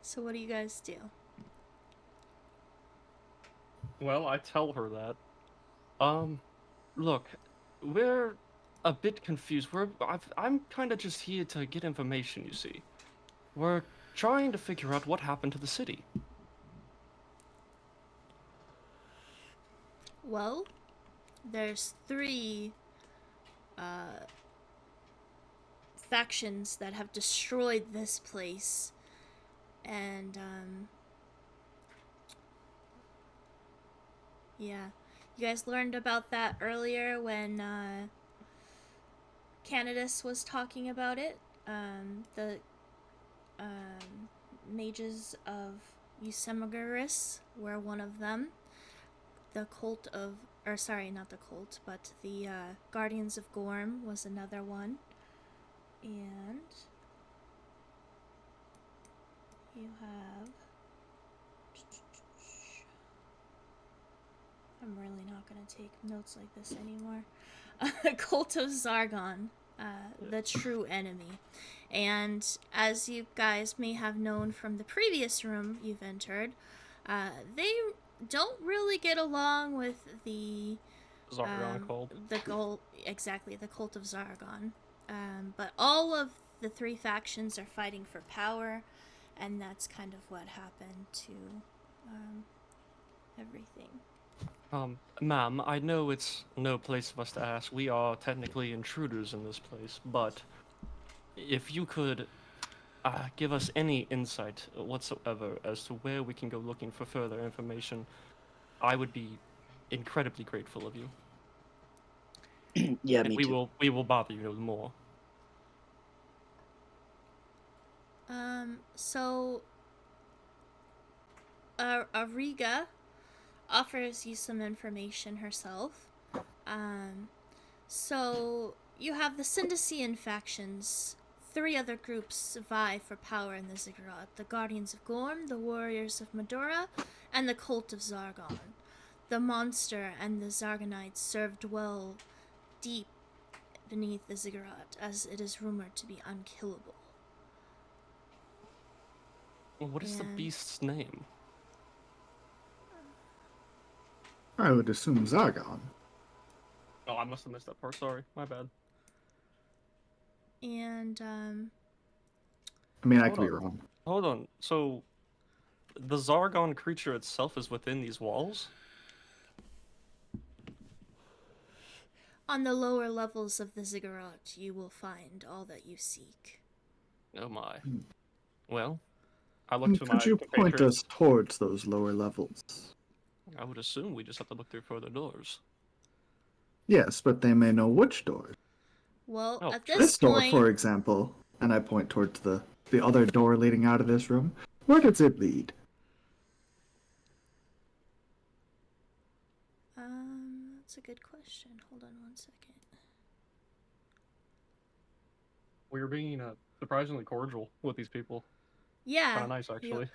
So what do you guys do? Well, I tell her that. Look, we're a bit confused. I'm kind of just here to get information, you see. We're trying to figure out what happened to the city. Well, there's 3 factions that have destroyed this place, and yeah, you guys learned about that earlier when Candace was talking about it. The mages of Eusemagaris were one of them. The cult of, or sorry, not the cult, but the Guardians of Gorm was another one. And you have, I'm really not going to take notes like this anymore. Cult of Zargon, the true enemy. And as you guys may have known from the previous room you've entered, they don't really get along with the Zargon cult. Exactly, the cult of Zargon. But all of the 3 factions are fighting for power, and that's kind of what happened to everything. Ma'am, I know it's no place for us to ask. We are technically intruders in this place, but if you could give us any insight whatsoever as to where we can go looking for further information, I would be incredibly grateful of you. Yeah, And me we too. will bother you no more. So Ariga offers you some information herself. So you have the Syndician factions. 3 other groups vie for power in the Ziggurat: the Guardians of Gorm, the Warriors of Medora, and the Cult of Zargon. The monster and the Zargonites serve dwell deep beneath the Ziggurat, as it is rumored to be unkillable. What is the And- beast's name? I would assume Zargon. Oh, I must have missed that part. Sorry, my bad. And I mean, I Hold could be on. wrong. Hold on. So, the Zargon creature itself is within these walls? on the lower levels of the Ziggurat, you will find all that you seek. Oh my. Hmm. Well, I look to my Could you point compatriots. us towards those lower levels? I would assume we just have to look through further doors. Yes, but they may know which doors. Well, Oh, at true. this This door, point, for example, and I point towards the other door leading out of this room. Where does it lead? that's a good question. Hold on one second. We're being surprisingly cordial with these people. Yeah. Kind of nice, actually.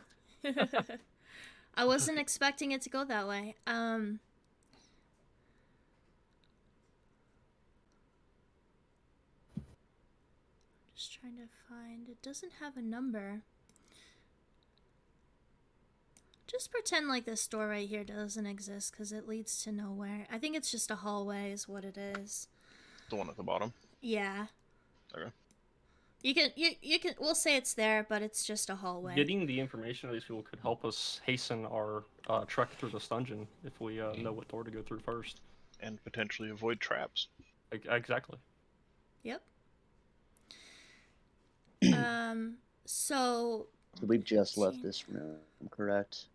I wasn't expecting it to go that way. Just trying to find. It doesn't have a number. Just pretend like this door right here doesn't exist, because it leads to nowhere. I think it's just a hallway is what it is. The one at the bottom. Yeah. Okay. You can we'll say it's there, but it's just a hallway. Getting the information of these people could help us hasten our trek through this dungeon if we know what door to go through first. And potentially avoid traps. Exactly. Yep. So We've just left this room, correct?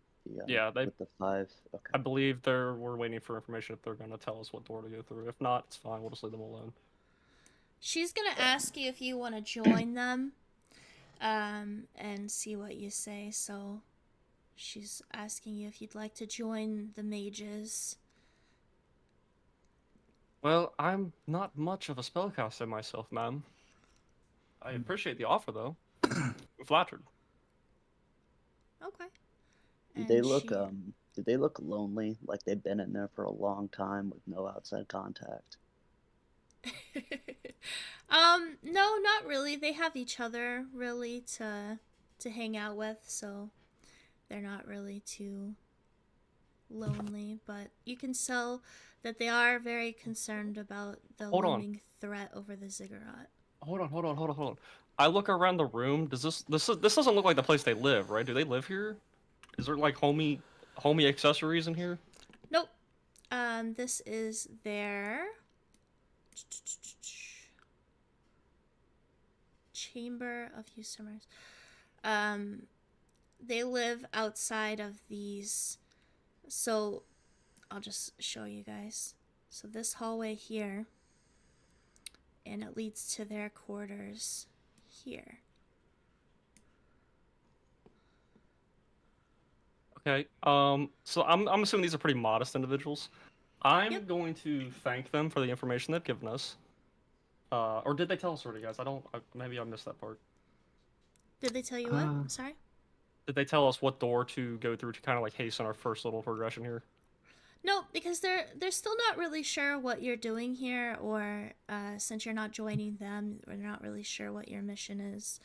Yeah, they. With the 5. Okay. I believe we're waiting for information if they're going to tell us what door to go through. If not, it's fine. We'll just leave them alone. she's gonna ask you if you want to join them, and see what you say. So she's asking you if you'd like to join the mages. Well, I'm not much of a spellcaster myself, ma'am. I appreciate the offer, though. I'm flattered. Okay. Do they And look she- do they look lonely, like they've been in there for a long time with no outside contact? No, not really. They have each other really to hang out with, so they're not really too lonely, but you can tell that they are very concerned about the Hold on. looming threat over the ziggurat. Hold on. I look around the room. Does this doesn't look like the place they live, right? Do they live here? Is there like homey accessories in here? Nope. This is their Chamber of Usumers. They live outside of these. So, I'll just show you guys. So this hallway here, and it leads to their quarters here. Okay. So I'm assuming these are pretty modest individuals. I'm Yep. going to thank them for the information they've given us. Or did they tell us already, guys? Maybe I missed that part. Did they tell you what? Sorry? Did they tell us what door to go through to kind of like hasten our first little progression here? No, because they're still not really sure what you're doing here, or since you're not joining them, we're not really sure what your mission is,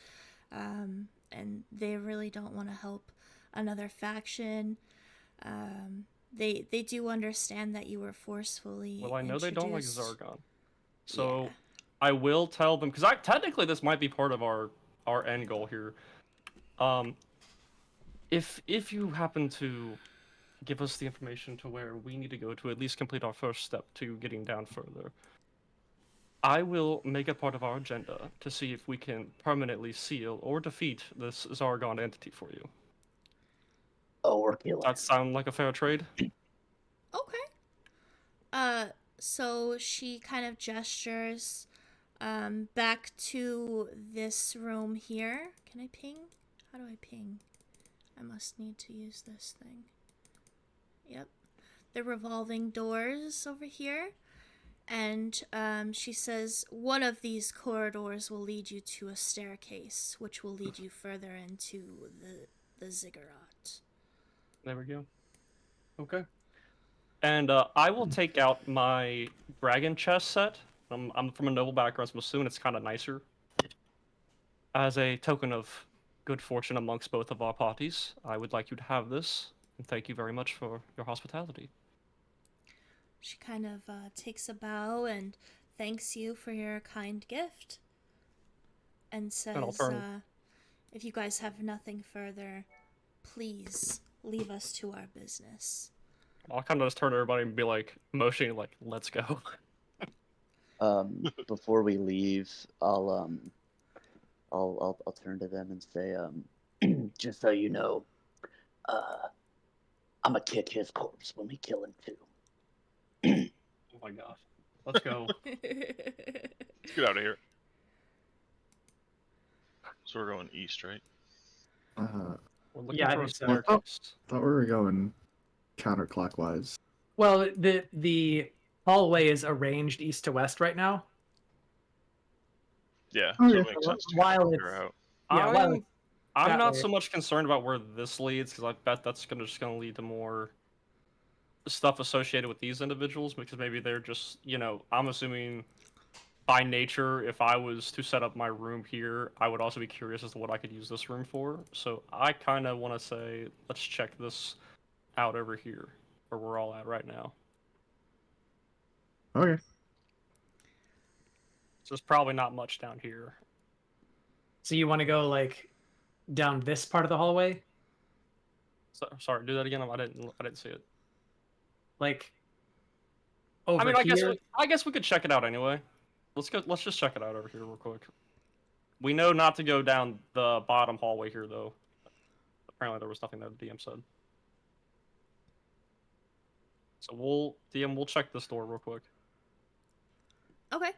and they really don't want to help another faction. They do understand that you were forcefully. Well, I know they don't like introduced. Zargon, so Yeah. I will tell them because technically this might be part of our end goal here. If you happen to give us the information to where we need to go to at least complete our first step to getting down further, I will make it part of our agenda to see if we can permanently seal or defeat this Zargon entity for you. Oh, we're killing. That sound like a fair trade? Okay. So she kind of gestures back to this room here. Can I ping? How do I ping? I must need to use this thing. Yep. The revolving doors over here. And she says one of these corridors will lead you to a staircase, which will lead you further into the ziggurat. There we go. Okay. And I will take out my dragon chest set. I'm from a noble background, so I'm assuming it's kind of nicer. As a token of good fortune amongst both of our parties, I would like you to have this, and thank you very much for your hospitality. She kind of takes a bow and thanks you for your kind gift. And I'll says, turn- if you guys have nothing further, please leave us to our business. I'll kind of just turn to everybody and be like, motioning like, let's go. Before we leave, I'll turn to them and say, just so you know, I'm gonna kick his corpse when we kill him too. Oh my gosh. Let's go. Let's get out of here. So we're going east, right? We're looking Yeah, I for a think so. staircase. Thought we were going counterclockwise. Well, the hallway is arranged east to west right now. Yeah, Oh, so yeah. it makes sense to While figure it's- out. Yeah, while I'm it's I'm that not way. so much concerned about where this leads because I bet that's just gonna lead to more stuff associated with these individuals because maybe they're just I'm assuming by nature if I was to set up my room here I would also be curious as to what I could use this room for. So I kind of want to say let's check this out over here where we're all at right now. Okay. So there's probably not much down here. So you want to go like down this part of the hallway, So, sorry, do that again. I didn't see it. like over I mean, here. I guess we could check it out anyway. Let's go. Let's just check it out over here real quick. We know not to go down the bottom hallway here, though. Apparently, there was nothing there. The DM said. So we'll check this door real quick. Okay.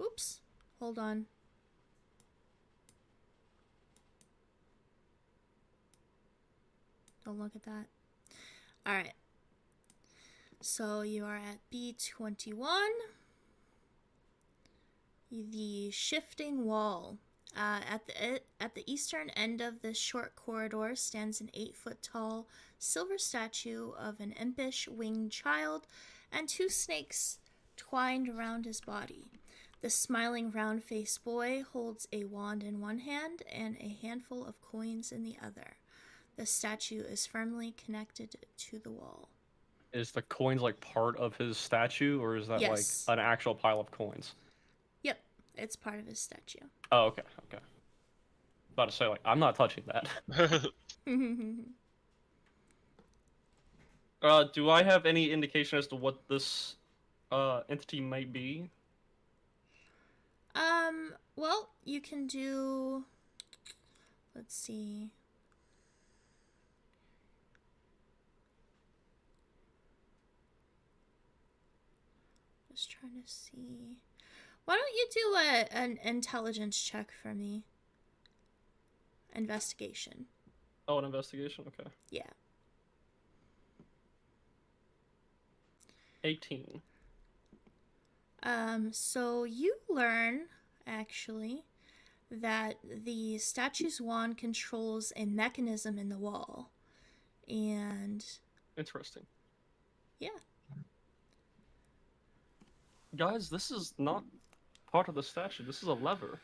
Oops. Hold on. Don't look at that. Alright. So you are at B21. the shifting wall. At the eastern end of this short corridor stands an 8-foot-tall silver statue of an impish winged child and 2 snakes twined around his body. The smiling round-faced boy holds a wand in one hand and a handful of coins in the other. The statue is firmly connected to the wall. Is the coins like part of his statue, or is that Yes. like an actual pile of coins? Yep, it's part of his statue. Oh, okay, okay. About to say, like, I'm not touching that. Do I have any indication as to what this entity might be? Well, you can do, let's see. Just trying to see. Why don't you do an intelligence check for me? Investigation. Oh, an investigation? Okay. Yeah. 18. So you learn, actually, that the statue's wand controls a mechanism in the wall. And Interesting. yeah. Guys, this is not part of the statue. This is a lever.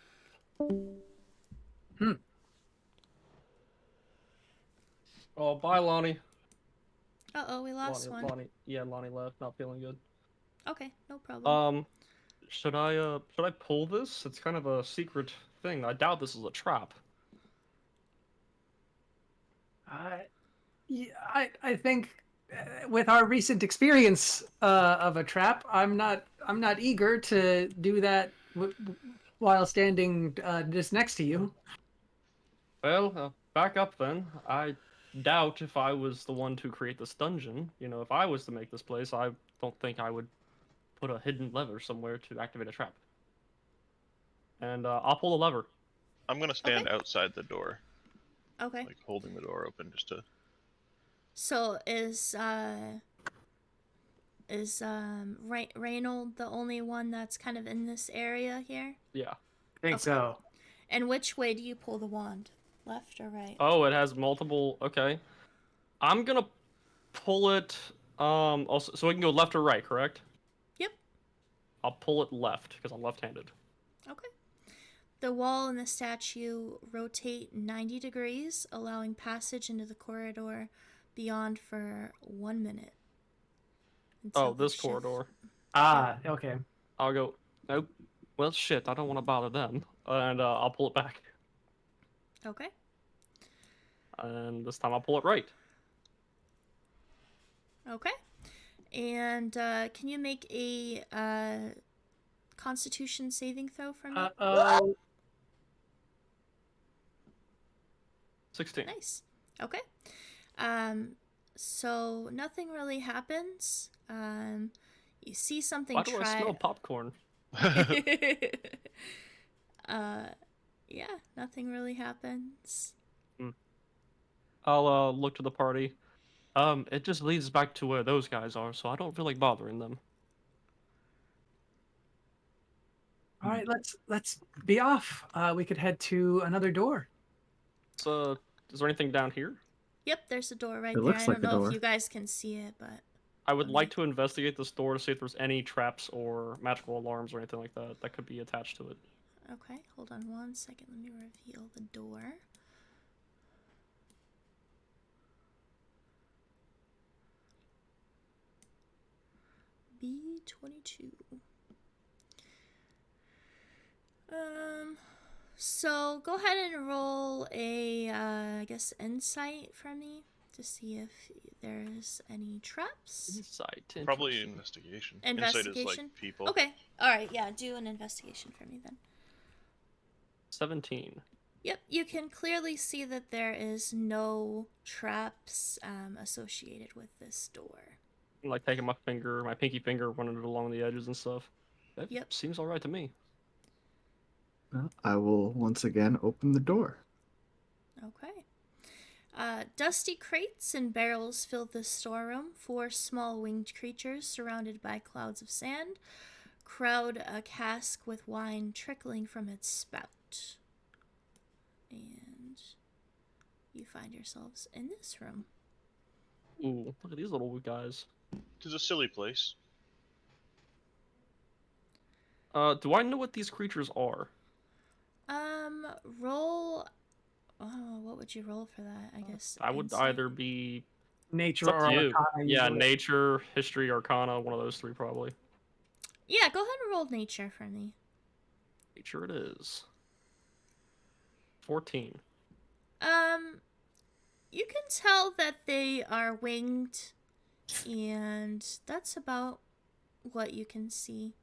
Oh, bye, Lonnie. Uh-oh, we lost one. Lonnie left. Not feeling good. Okay, no problem. Should I pull this? It's kind of a secret thing. I doubt this is a trap. Yeah, I think with our recent experience of a trap, I'm not eager to do that while standing just next to you. Well, back up then. I doubt if I was the one to create this dungeon. You know, if I was to make this place, I don't think I would put a hidden lever somewhere to activate a trap. And I'll pull the lever. I'm gonna stand outside the door, Okay. like holding the door open, just to. So is Reynold the only one that's kind of in this area here? Yeah. I think so. And which way do you pull the wand? Left or right? Oh, it has multiple. Okay. I'm gonna pull it. Also, so we can go left or right, correct? Yep. I'll pull it left because I'm left-handed. Okay. The wall and the statue rotate 90 degrees, allowing passage into the corridor beyond for 1 minute. Oh, this corridor. Ah, okay. I'll go. Nope. Well, shit. I don't want to bother them, and I'll pull it back. Okay. And this time I'll pull it right. Okay. And can you make a Constitution saving throw for me? 16. Nice. Okay. So nothing really happens. You see something Why do I smell popcorn? Yeah, nothing really happens. I'll look to the party. It just leads back to where those guys are, so I don't feel like bothering them. All right, let's be off. We could head to another door. So, is there anything down here? Yep, there's a door right It there. looks I like don't a know door. if you guys can see it, but I would like to investigate this door to see if there's any traps or magical alarms or anything like that that could be attached to it. okay, hold on 1 second. Let me reveal the door. B22. So go ahead and roll a, I guess, insight for me to see if there's any traps. Insight. Probably investigation. Insight is Investigation? like people. Okay, alright, yeah, do an investigation for me then. 17. Yep, you can clearly see that there is no traps associated with this door. Like taking my pinky finger, running it along the edges and stuff. That Yep. seems alright to me. Well, I will once again open the door. Okay. Dusty crates and barrels fill the storeroom. 4 small winged creatures surrounded by clouds of sand crowd a cask with wine trickling from its spout. And you find yourselves in this room. Ooh, look at these little guys. It is a silly place. Do I know what these creatures are? Roll. Oh, what would you roll for that? I guess. I would insight? either be Nature it's up or to you. Arcana. Yeah, usually. nature, history, arcana, one of those three probably. Yeah, go ahead and roll nature for me. Nature it is. 14. You can tell that they are winged, and that's about what you can see.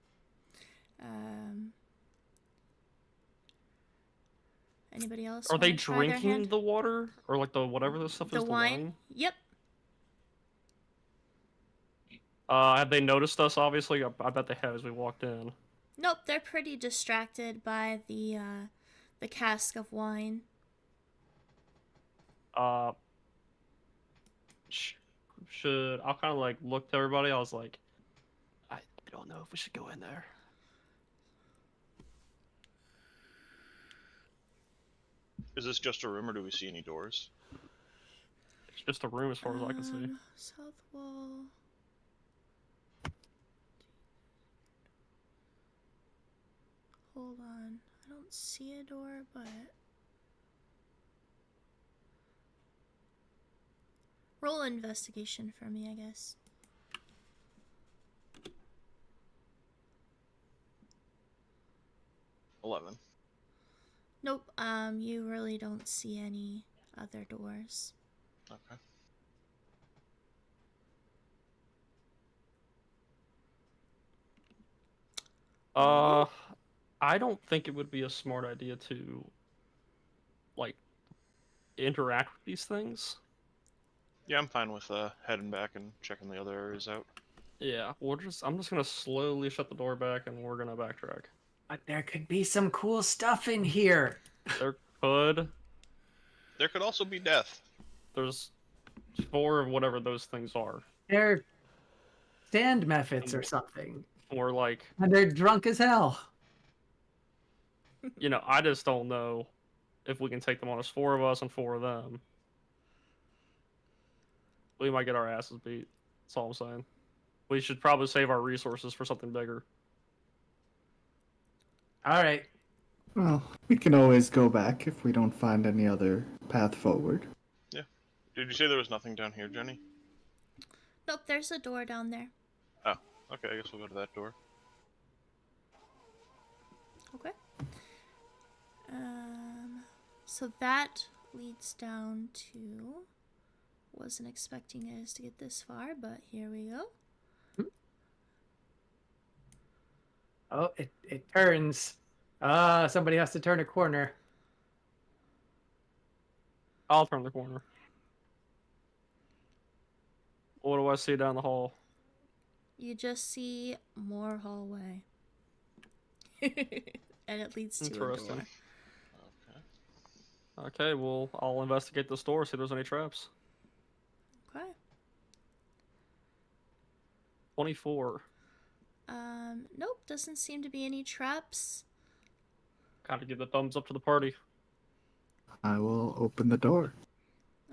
Anybody else? Are they wanna try their drinking hand? the water or like the whatever this stuff The is? The wine? wine? Yep. Have they noticed us? Obviously, I bet they have as we walked in. Nope, they're pretty distracted by the cask of wine. Should I'll kind of like look to everybody. I was like, I don't know if we should go in there. Is this just a room, or do we see any doors? It's just a room as far as I can see. South wall. Hold on. I don't see a door, but... Roll investigation for me, I guess. $11. Nope, you really don't see any other doors. Okay. I don't think it would be a smart idea to like interact with these things. Yeah, I'm fine with heading back and checking the other areas out. Yeah, I'm just gonna slowly shut the door back and we're gonna backtrack. But there could be some cool stuff in here. There could. There could also be death. There's 4 of whatever those things are. They're sand mephits or something. We're like, And they're drunk as hell. you know, I just don't know if we can take them on. There's 4 of us and 4 of them. We might get our asses beat. That's all I'm saying. We should probably save our resources for something bigger. All right. Well, we can always go back if we don't find any other path forward. Yeah. Did you say there was nothing down here, Jenny? Nope, there's a door down there. Oh, okay. I guess we'll go to that door. Okay. So that leads down to... Wasn't expecting us to get this far, but here we go. Oh, it turns. Somebody has to turn a corner. I'll turn the corner. What do I see down the hall? You just see more hallway. And it leads to a door. Interesting. Okay. Okay, well, I'll investigate this door, see if there's any traps. Okay. 24. Nope, doesn't seem to be any traps. Gotta give the thumbs up to the party. I will open the door.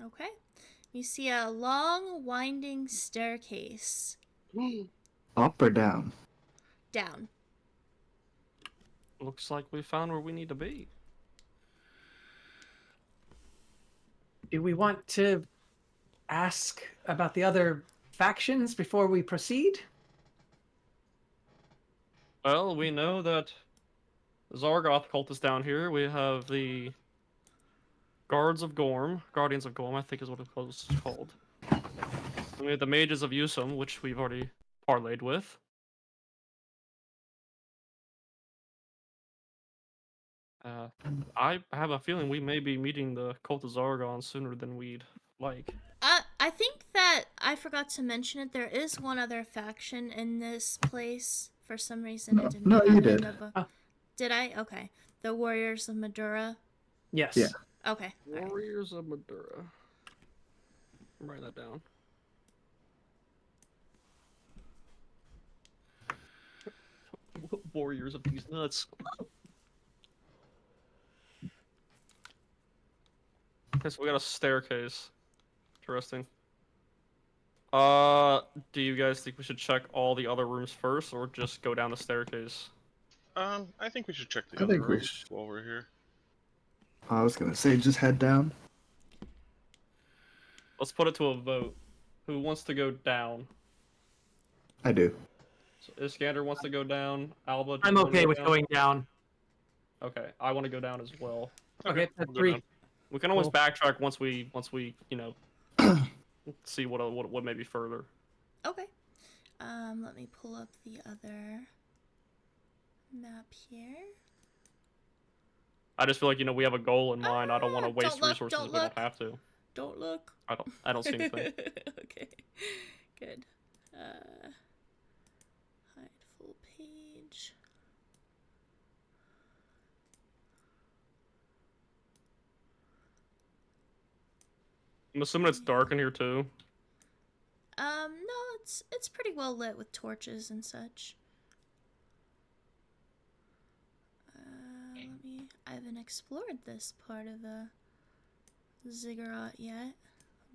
Okay. You see a long, winding staircase Up or down? down. Looks like we found where we need to be. Do we want to ask about the other factions before we proceed? Well, we know that Zargoth cult is down here. We have the Guardians of Gorm, I think is what it was called. And we have the Mages of Yusum, which we've already parlayed with. I have a feeling we may be meeting the cult of Zargon sooner than we'd like. I think that I forgot to mention it. There is one other faction in this place. For some reason, it didn't. No, have you it did. Did I? Okay. The Warriors of Madura. Yes. Yeah. Okay. All right. Warriors of Madura. I'm writing that down. 4 years of these nuts. Okay, so we got a staircase. Interesting. Do you guys think we should check all the other rooms first, or just go down the staircase? I think we should check the I other think we rooms should. while we're here. I was gonna say just head down. Let's put it to a vote. Who wants to go down? I do. So Iskander wants to go down. Alba, do I'm you wanna okay go with down? going down. Okay, I want to go down as well. Okay, we'll that's go 3. down. We can always Cool. backtrack once we see what may be further. Okay. Let me pull up the other map here. I just feel like we have a goal in mind. I don't want to Don't waste look, resources don't if we look. don't have to. Don't look. I don't see anything. Okay. Good. Hide full page. I'm assuming it's dark in here too. No, it's pretty well lit with torches and such. I haven't explored this part of the ziggurat yet.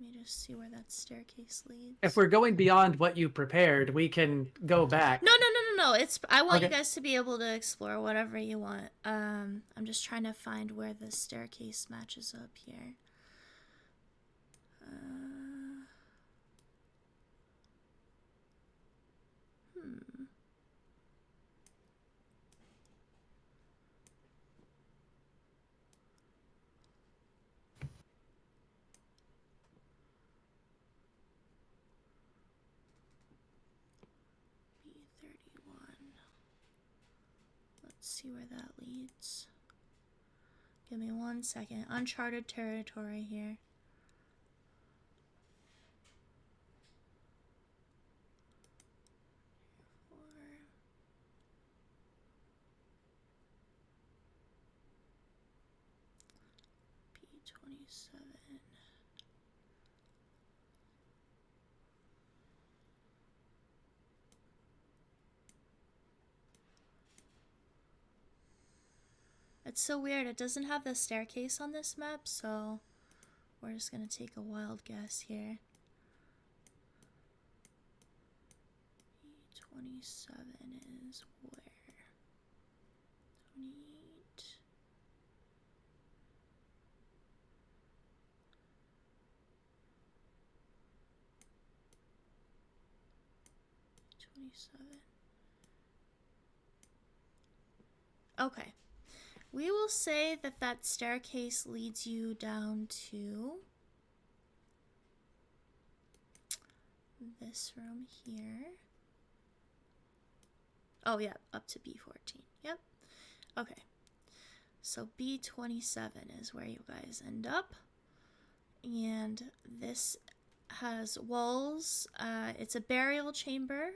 Let me just see where that staircase leads. If we're going beyond what you prepared, we can go back. No. I want you Okay. guys to be able to explore whatever you want. I'm just trying to find where the staircase matches up here. B31. Let's see where that leads. Give me 1 second. Uncharted territory here. B27. It's so weird. It doesn't have the staircase on this map, so we're just gonna take a wild guess here. B27 is where? 28. 27. Okay. We will say that that staircase leads you down to this room here. Oh, yeah, up to B14. Yep. Okay. So B27 is where you guys end up. And this has walls. It's a burial chamber.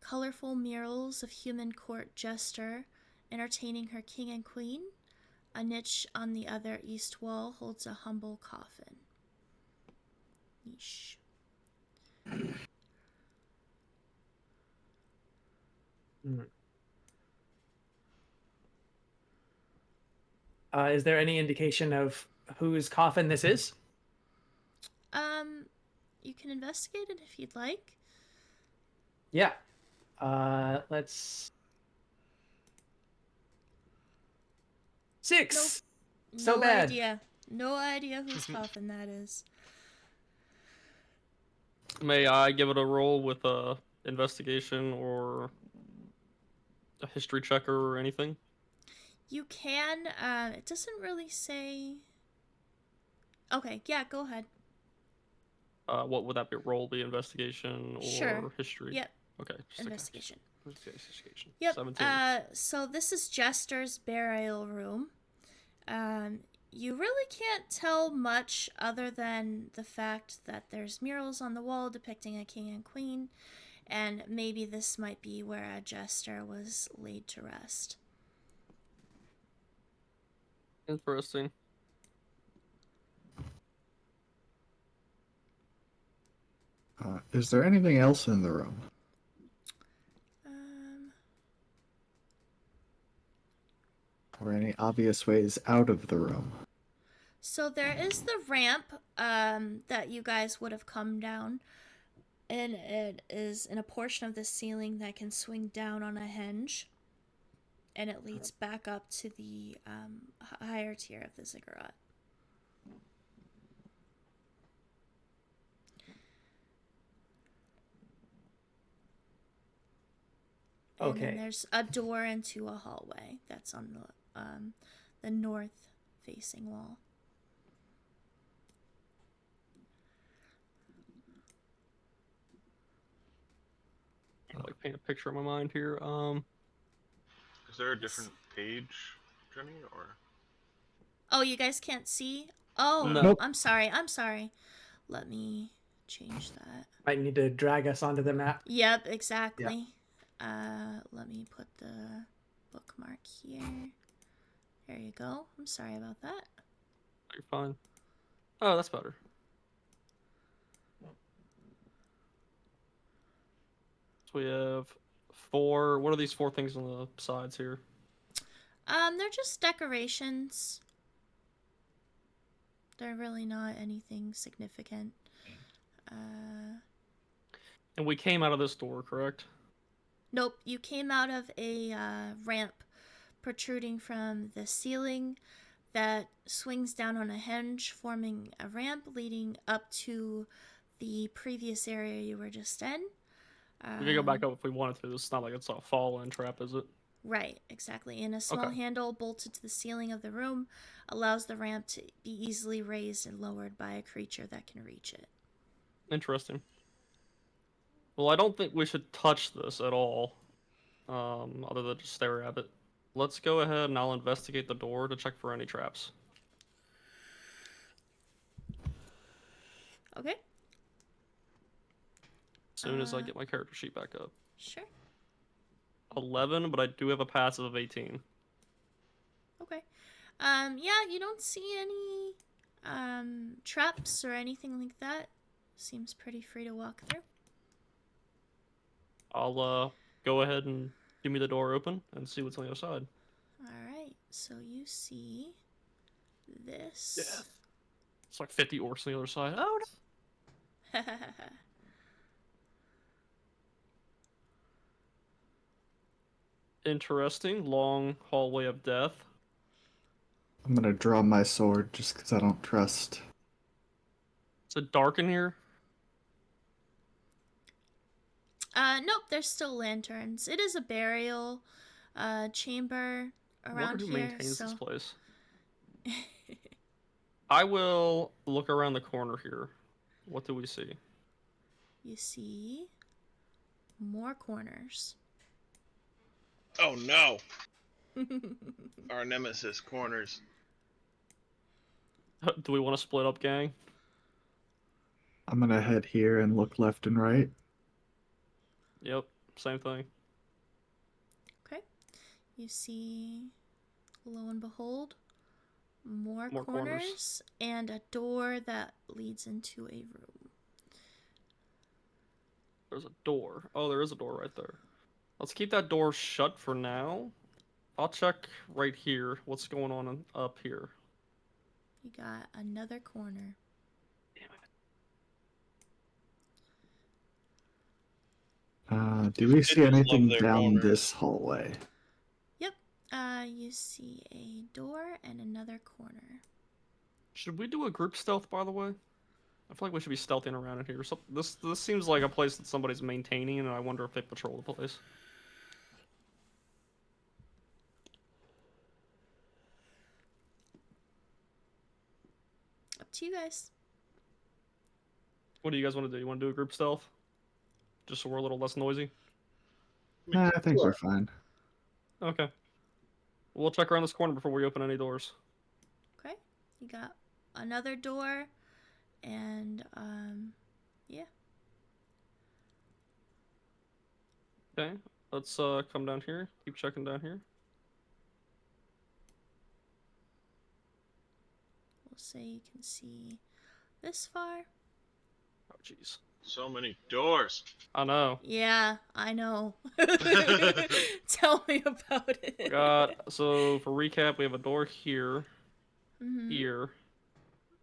Colorful murals of human court jester entertaining her king and queen. A niche on the other east wall holds a humble coffin. Niche. Is there any indication of whose coffin this is? You can investigate it if you'd like. Yeah. Let's. 6. So No bad. idea. No idea whose coffin that is. May I give it a roll with a investigation or a history checker or anything? You can. It doesn't really say. Okay, yeah, go ahead. What would that be? Roll the investigation or Sure. history? Yep. Okay. Just Investigation. Okay. Investigation. Yep. 17. So this is Jester's burial room. You really can't tell much other than the fact that there's murals on the wall depicting a king and queen, and maybe this might be where a jester was laid to rest. Interesting. Is there anything else in the room? or any obvious ways out of the room? So there is the ramp that you guys would have come down, and it is in a portion of the ceiling that can swing down on a hinge, and it leads back up to the higher tier of the ziggurat. And then Okay. there's a door into a hallway that's on the north facing wall. Like paint a picture in my mind here. Is there a different page, Jenny, or? Oh, you guys can't see? Oh, No. Nope. I'm sorry. I'm sorry. Let me change that. Might need to drag us onto the map. Yep, exactly. Let me put the bookmark here. There you go. I'm sorry about that. You're fine. Oh, that's better. So we have 4. What are these 4 things on the sides here? They're just decorations. They're really not anything significant. And we came out of this door, correct? Nope, you came out of a ramp protruding from the ceiling that swings down on a hinge, forming a ramp leading up to the previous area you were just in. We can go back up if we wanted to. It's not like it's a fall-in trap, is it? Right, exactly. And a small Okay. handle bolted to the ceiling of the room allows the ramp to be easily raised and lowered by a creature that can reach it. Interesting. Well, I don't think we should touch this at all, other than just stare at it. Let's go ahead and I'll investigate the door to check for any traps. Okay, As soon as I Uh, get my character sheet back up. sure. 11, but I do have a passive of 18. Okay. Yeah, you don't see any traps or anything like that. Seems pretty free to walk through. I'll go ahead and give me the door open and see what's on the other side. Alright, so you see this. It's like 50 orcs on the other side. Oh no! Interesting. Long hallway of death. I'm gonna draw my sword just because I don't trust. Is it dark in here? Nope, there's still lanterns. It is a burial chamber I wonder around who here, maintains so this place. I will look around the corner here. What do we see? you see more corners. Oh no! Our nemesis corners. Do we want to split up, gang? I'm gonna head here and look left and right. Yep, same thing. Okay. You see, lo and behold, more More corners, corners. and a door that leads into a room. There's a door. Oh, there is a door right there. Let's keep that door shut for now. I'll check right here. What's going on up here? You got another corner. Do we Kids see just love anything their down corners. this hallway? Yep. You see a door and another corner. Should we do a group stealth, by the way? I feel like we should be stealthing around in here. So this seems like a place that somebody's maintaining, and I wonder if they patrol the place. Up to you guys. What do you guys want to do? You want to do a group stealth? Just so we're a little less noisy? Nah, I think we're fine. Okay. We'll check around this corner before we open any doors. Okay. You got another door, and yeah. Okay. Let's come down here. Keep checking down here. We'll say you can see this far. Oh, jeez. So many doors. I know. Yeah, I know. Tell me about it. So for recap, we have a door here, Mm-hmm. here.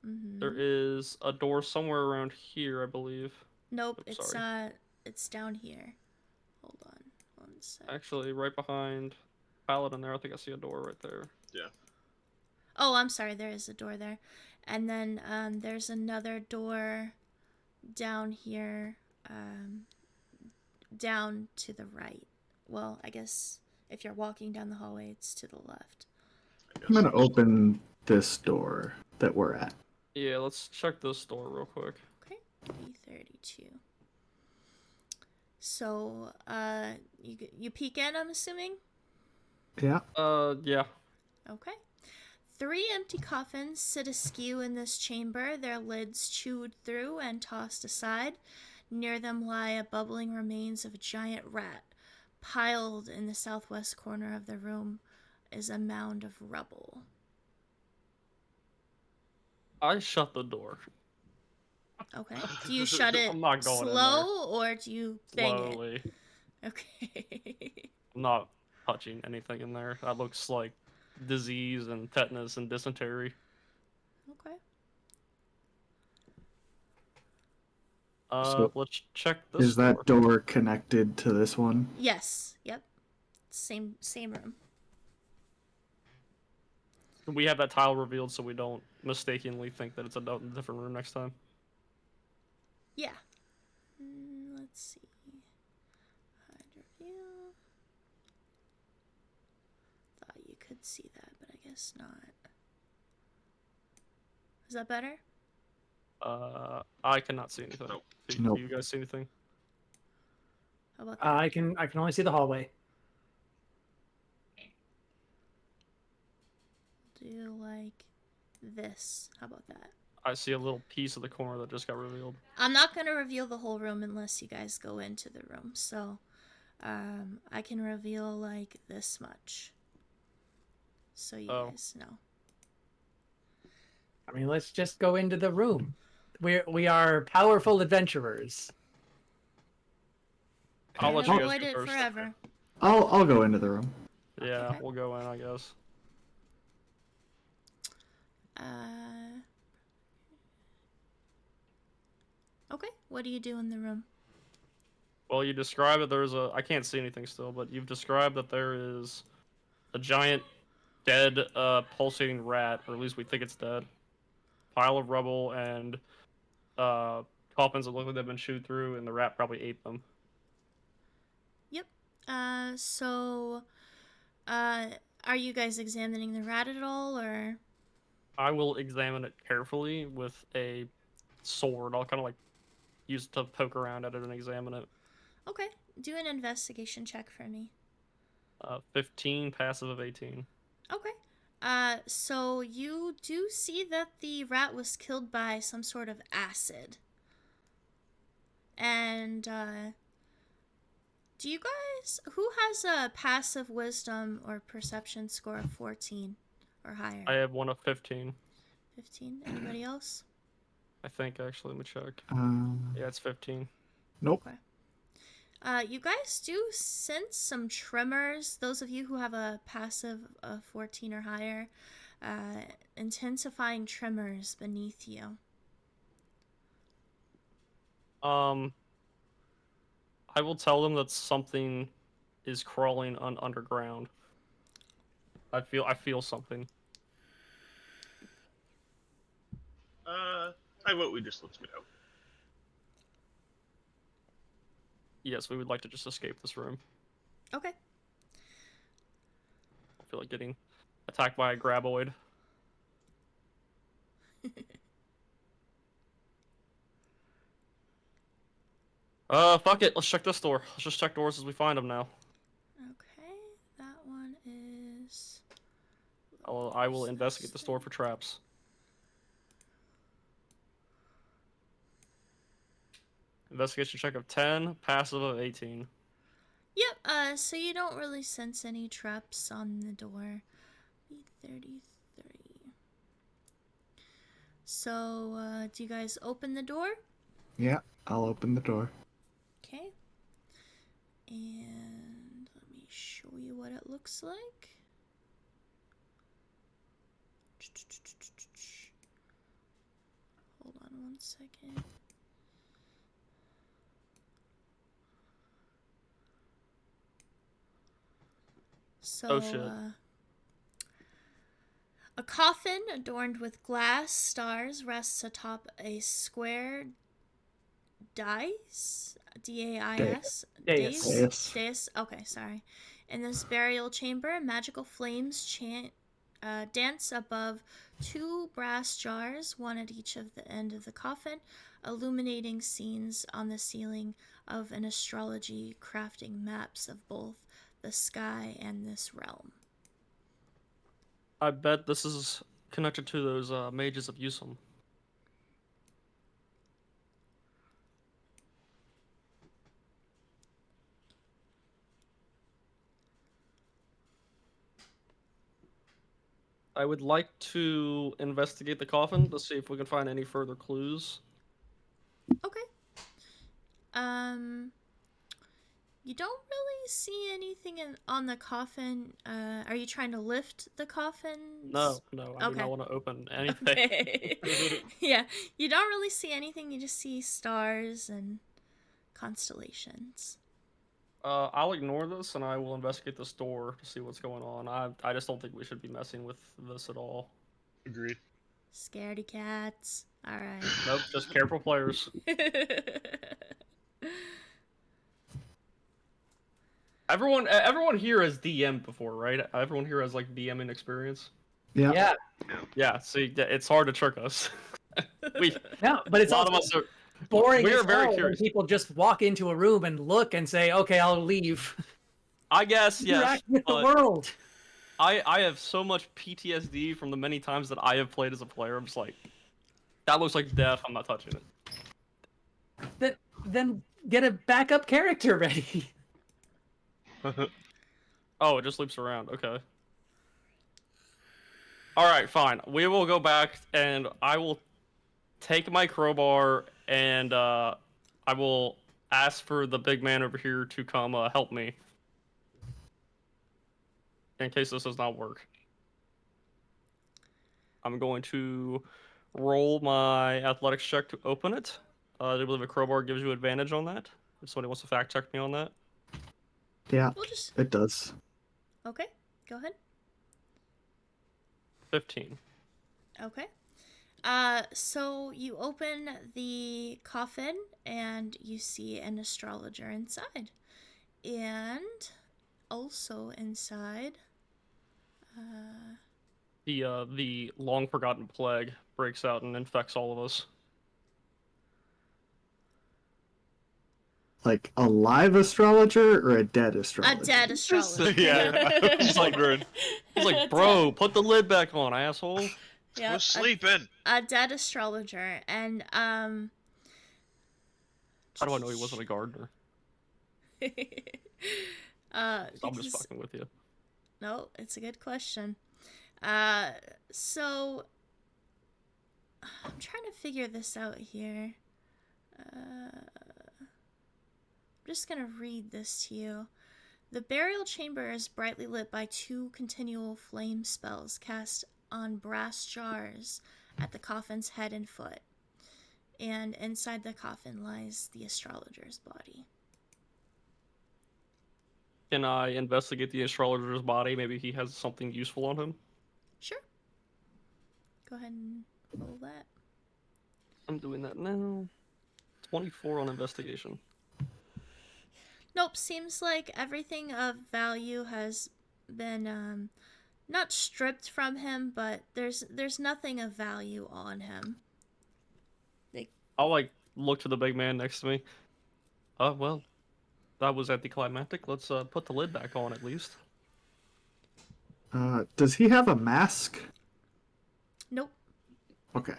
Mm-hmm. There is a door somewhere around here, I believe. Nope, Oops, it's sorry. it's down here. Hold on, one sec. Actually, right behind Paladin there, I think I see a door right there. Yeah. Oh, I'm sorry, there is a door there. And then there's another door down here, down to the right. Well, I guess if you're walking down the hallway, it's to the left. I'm gonna open this door that we're at. Yeah, let's check this door real quick. Okay, B32. So, you peek in, I'm assuming? Yeah. Yeah. Okay. 3 empty coffins sit askew in this chamber, their lids chewed through and tossed aside. Near them lie a bubbling remains of a giant rat. Piled in the southwest corner of the room is a mound of rubble. I shut the door. Okay. Do you shut it I'm not going in slow or do you bang slowly. it? Okay. I'm not touching anything in there. That looks like disease and tetanus and dysentery. Okay. So Let's check this Is that door connected to this one? Yes. Yep. Same room. We have that tile revealed so we don't mistakenly think that it's a different room next time. Yeah. Let's see. Hide reveal. Thought you could see that, but I guess not. Is that better? I cannot see anything. Nope. Nope. Do you guys see anything? How about that? I can only see the hallway. Do like this. How about that? I see a little piece of the corner that just got revealed. I'm not going to reveal the whole room unless you guys go into the room. So, I can reveal like this much. So you guys know. I mean, let's just go into the room. We are powerful adventurers. I'll let Can't you guys avoid go it first. forever. I'll go into the room. Yeah, Okay. we'll go in, I guess. Okay, what do you do in the room? Well, you describe that there's a... I can't see anything still, but you've described that there is a giant dead pulsating rat, or at least we think it's dead. Pile of rubble and coffins that look like they've been chewed through, and the rat probably ate them. Yep. Are you guys examining the rat at all, or? I will examine it carefully with a sword. I'll kind of like use it to poke around at it and examine it. Okay, do an investigation check for me. 15, passive of 18. Okay. So you do see that the rat was killed by some sort of acid. And, do you guys... Who has a passive wisdom or perception score of 14 or higher? I have one of 15. 15? Anybody else? I think, actually. Let me check. Yeah, it's 15. Nope. Okay. You guys do sense some tremors. Those of you who have a passive of 14 or higher, intensifying tremors beneath you. I will tell them that something is crawling underground. I feel something. I vote we just let's get out. Yes, we would like to just escape this room. Okay. I feel like getting attacked by a graboid. Fuck it. Let's check this door. Let's just check doors as we find them now. Okay, that one is... I will investigate this door for traps. Investigation check of 10, passive of 18. Yep, so you don't really sense any traps on the door. B33. So, do you guys open the door? Yeah. I'll open the door. Okay. And let me show you what it looks like. Hold on one second. So, Oh, shit. A coffin adorned with glass stars rests atop a square dais. D-A-I-S? Dais. Dais. Dais. Okay, sorry. In this burial chamber, magical flames dance above two brass jars, one at each of the end of the coffin, illuminating scenes on the ceiling of an astrology, crafting maps of both the sky and this realm. I bet this is connected to those mages of Yusum. I would like to investigate the coffin to see if we can find any further clues. Okay. You don't really see anything on the coffin. Are you trying to lift the coffin? No, I do Okay. not want to open anything. Okay. Yeah, you don't really see anything. You just see stars and constellations. I'll ignore this and I will investigate this door to see what's going on. I just don't think we should be messing with this at all. Agreed. Scaredy cats. All right. Nope, just careful players. Everyone here has DM'd before, right? Everyone here has like DMing experience. Yeah. Yeah. Yeah, see, it's hard to trick us. we No, but it's a lot of also us are. boring We as are very hell when curious. people just walk into a room and look and say, "Okay, I'll leave." I guess yes. Interact with the but world. I have so much PTSD from the many times that I have played as a player. I'm just like, that looks like death. I'm not touching it. Then get a backup character ready. Oh, it just loops around. Okay. All right, fine. We will go back, and I will take my crowbar, and I will ask for the big man over here to come help me, in case this does not work. I'm going to roll my athletics check to open it. I believe a crowbar gives you advantage on that. If somebody wants to fact check me on that. Yeah, We'll just. it does. Okay, go ahead. 15. Okay. So you open the coffin and you see an astrologer inside. And also inside, The long forgotten plague breaks out and infects all of us. Like a live astrologer or a dead astrologer? a dead astrologer. Yeah, I was wondering. He's like, bro, put the lid back on, asshole. Yep, Was sleeping. a dead astrologer. And, How do I know he wasn't a gardener? I'm just because- fucking with you. No, it's a good question. So I'm trying to figure this out here. I'm just gonna read this to you. The burial chamber is brightly lit by two continual flame spells cast on brass jars at the coffin's head and foot. And inside the coffin lies the astrologer's body. Can I investigate the astrologer's body? Maybe he has something useful on him. Sure. Go ahead and roll that. I'm doing that now. 24 on investigation. Nope, seems like everything of value has been not stripped from him, but there's nothing of value on him. I'll like look to the big man next to me. Well, that was anticlimactic. Let's put the lid back on at least. Does he have a mask? Nope. Okay.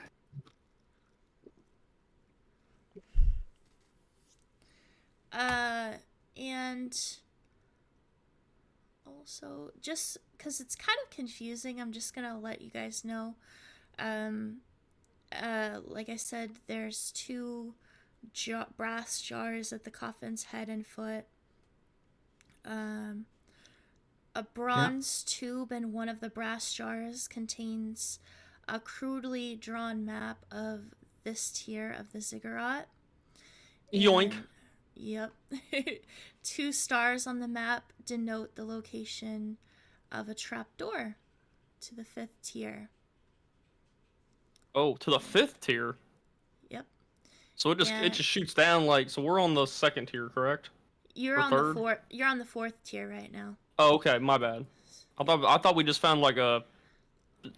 And also, just because it's kind of confusing, I'm just gonna let you guys know. Like I said, there's two brass jars at the coffin's head and foot. A bronze tube in one of the brass jars contains a crudely drawn map of this tier of the ziggurat. Yoink. And- Yep. 2 stars on the map denote the location of a trapdoor to the 5th tier. Oh, to the 5th tier. Yep. So it Yeah. just shoots down like, so we're on the 2nd tier, correct? You're Or on third? the 4th. You're on the 4th tier right now. Oh, okay, my bad. I thought we just found like a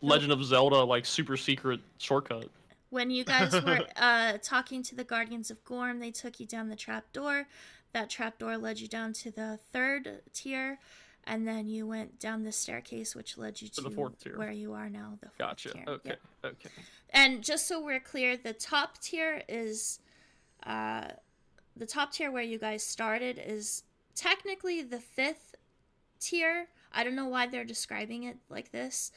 Legend of Zelda like super secret shortcut. When you guys were talking to the Guardians of Gorm, they took you down the trapdoor. That trapdoor led you down to the 3rd tier, and then you went down the staircase, which led you to the 4th tier. where you are now, the 4th Gotcha. tier. Okay. Yep. Okay. And just so we're clear, the top tier is the top tier where you guys started is technically the 5th tier. I don't know why they're describing it like this.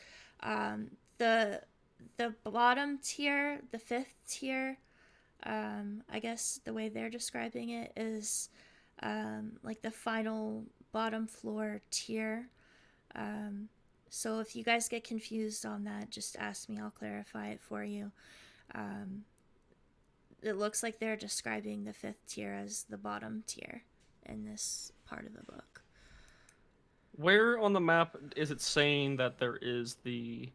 The bottom tier, the 5th tier, I guess the way they're describing it is like the final bottom floor tier. So if you guys get confused on that, just ask me. I'll clarify it for you. It looks like they're describing the 5th tier as the bottom tier in this part of the book. Where on the map is it saying that there is the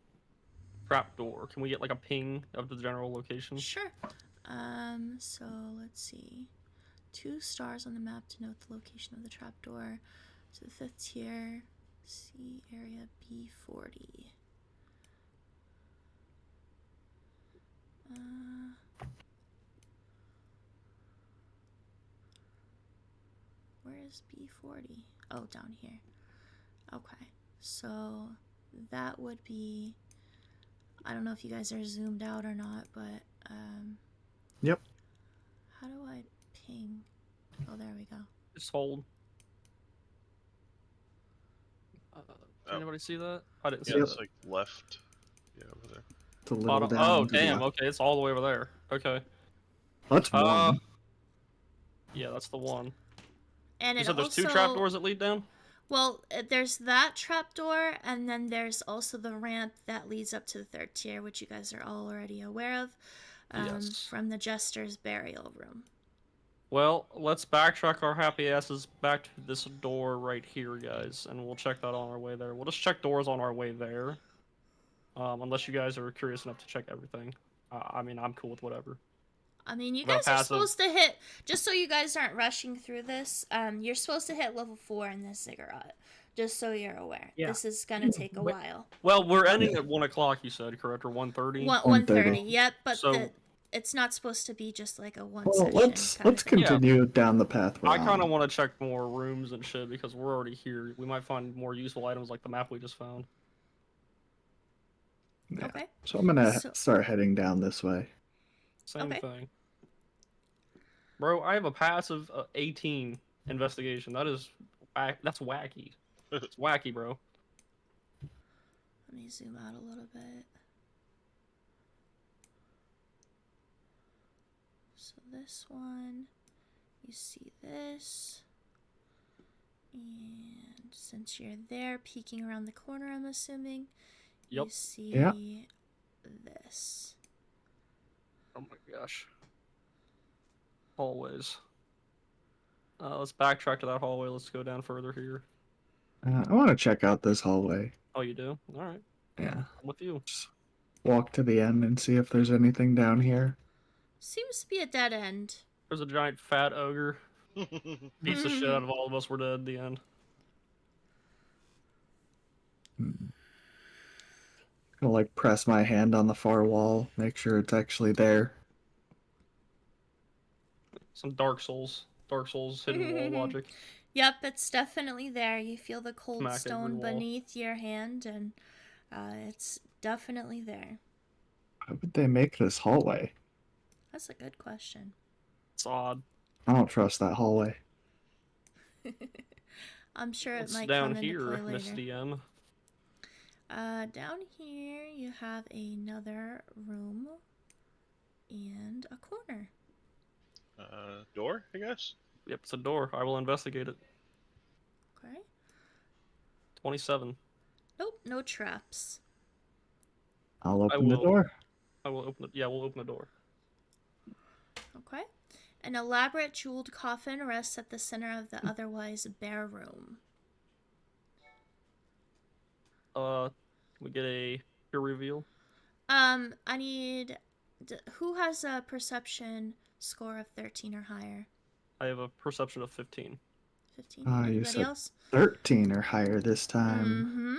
trapdoor? Can we get like a ping of the general location? Sure. So let's see. 2 stars on the map denote the location of the trapdoor. So the 5th tier, see area B40. Where is B40? Oh, down here. Okay, so that would be, I don't know if you guys are zoomed out or not, but Yep. how do I ping? Oh, there we go. Just hold. Did Oh. anybody see that? I didn't see Yeah, Yep. it's like left. Yeah, over there. It's a little Bottom. down. Oh, to the damn. left. Okay, it's all the way over there. Okay. That's one. Yeah, that's the one. And You it said there's also, 2 trapdoors that lead down? Well, there's that trapdoor, and then there's also the ramp that leads up to the 3rd tier, which you guys are all already aware of, Yes. from the Jester's burial room. Well, let's backtrack our happy asses back to this door right here, guys, and we'll check that on our way there. We'll just check doors on our way there. Unless you guys are curious enough to check everything. I mean, I'm cool with whatever. I mean, you Well, guys are passive. supposed to hit, just so you guys aren't rushing through this, you're supposed to hit level 4 in this ziggurat, just so you're aware. Yeah. This is gonna take a while. Well, we're ending at 1 o'clock, you said, correct? Or 1:30? 1:30, yep, but So- it's not supposed to be just like a one Well, session. let's kind of thing. continue down the path we're I kind of on. want to check more rooms and shit because we're already here. We might find more useful items like the map we just found. Yeah. Okay. So I'm gonna So- start heading down this way. Same Okay. thing. Bro, I have a passive 18 investigation. That's wacky. It's wacky, bro. Let me zoom out a little bit. So this one, you see this. And since you're there, peeking around the corner, I'm assuming, you Yep. see Yeah. this. Oh my gosh. Hallways. Let's backtrack to that hallway. Let's go down further here. I want to check out this hallway. Oh, you do? Alright. Yeah. I'm with you. Walk to the end and see if there's anything down here. Seems to be a dead end. There's a giant fat ogre. Beats the shit out of all of us. We're dead at the end. Gonna like press my hand on the far wall, make sure it's actually there. Some Dark Souls. Dark Souls hidden wall logic. Yep, it's definitely there. You feel the cold Smack every stone wall. beneath your hand, and it's definitely there. How would they make this hallway? That's a good question. It's odd. I don't trust that hallway. I'm sure it What's might down come here, into play Miss later. DM? Down here you have another room and a corner. Door, I guess? Yep, it's a door. I will investigate it. Okay. 27. Nope, no traps. I'll I open the will. door. I will open it. Yeah, we'll open the door. Okay. An elaborate jeweled coffin rests at the center of the otherwise bare room. Can we get a peer reveal? I need. Who has a perception score of 13 or higher? I have a perception of 15. 15. You Anybody said else? 13 or higher this time. Mm-hmm.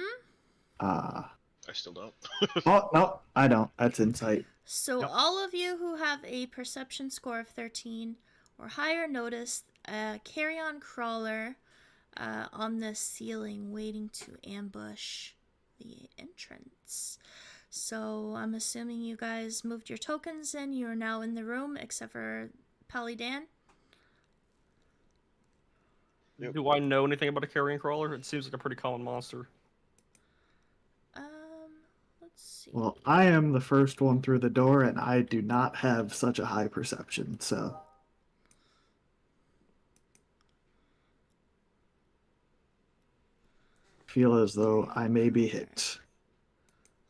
Ah. I still don't. Oh, no, I don't. That's insight. So Yep. all of you who have a perception score of 13 or higher notice a carry-on crawler on the ceiling waiting to ambush the entrance. So I'm assuming you guys moved your tokens in. You are now in the room, except for Palidan. Yep. Do I know anything about a carrion crawler? It seems like a pretty common monster. Let's see. Well, I am the first one through the door, and I do not have such a high perception, so. Feel as though I may be hit.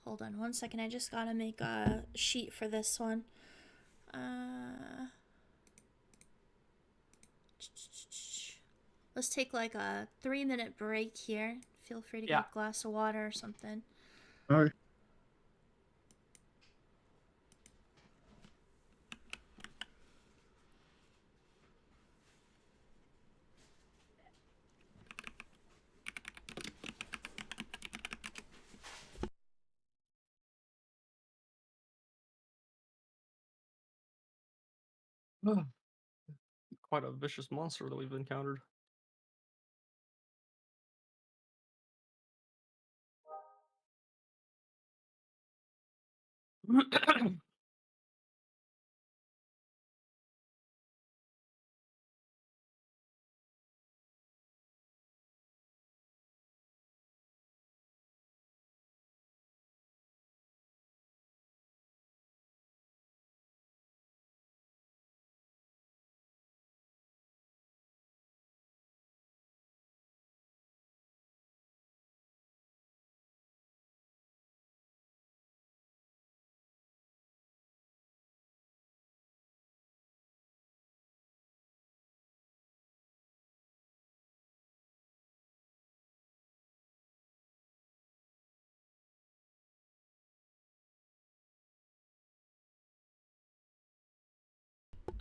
Hold on one second. I just gotta make a sheet for this one. Let's take like a 3-minute break here. Feel free to get Yeah. a glass of water or something. All right. Quite a vicious monster that we've encountered.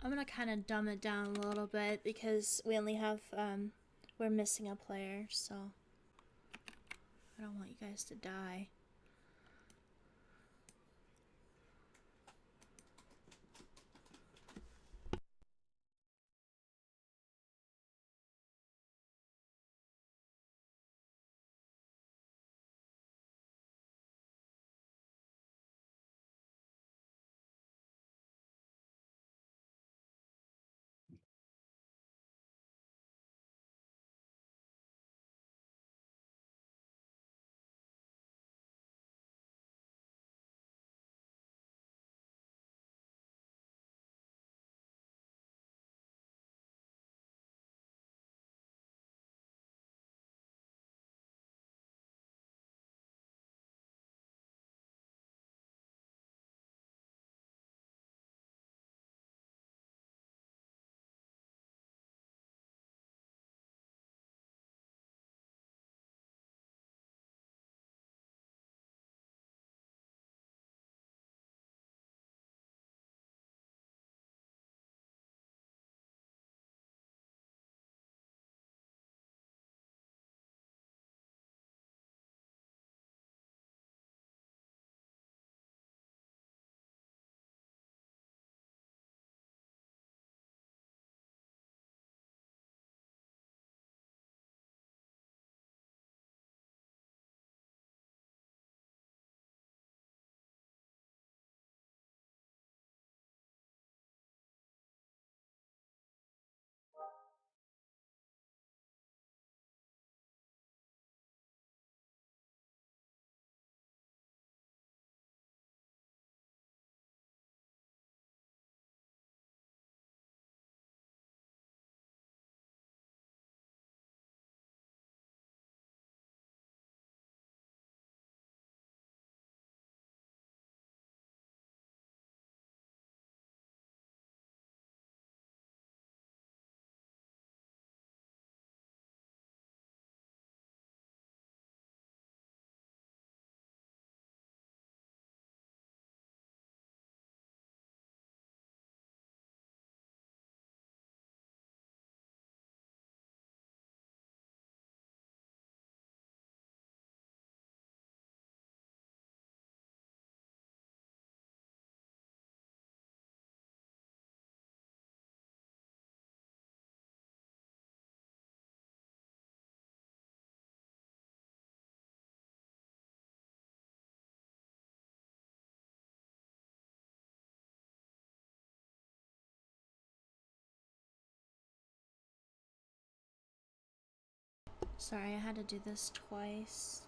I'm gonna kind of dumb it down a little bit because we only have, we're missing a player, so I don't want you guys to die. Sorry, I had to do this twice.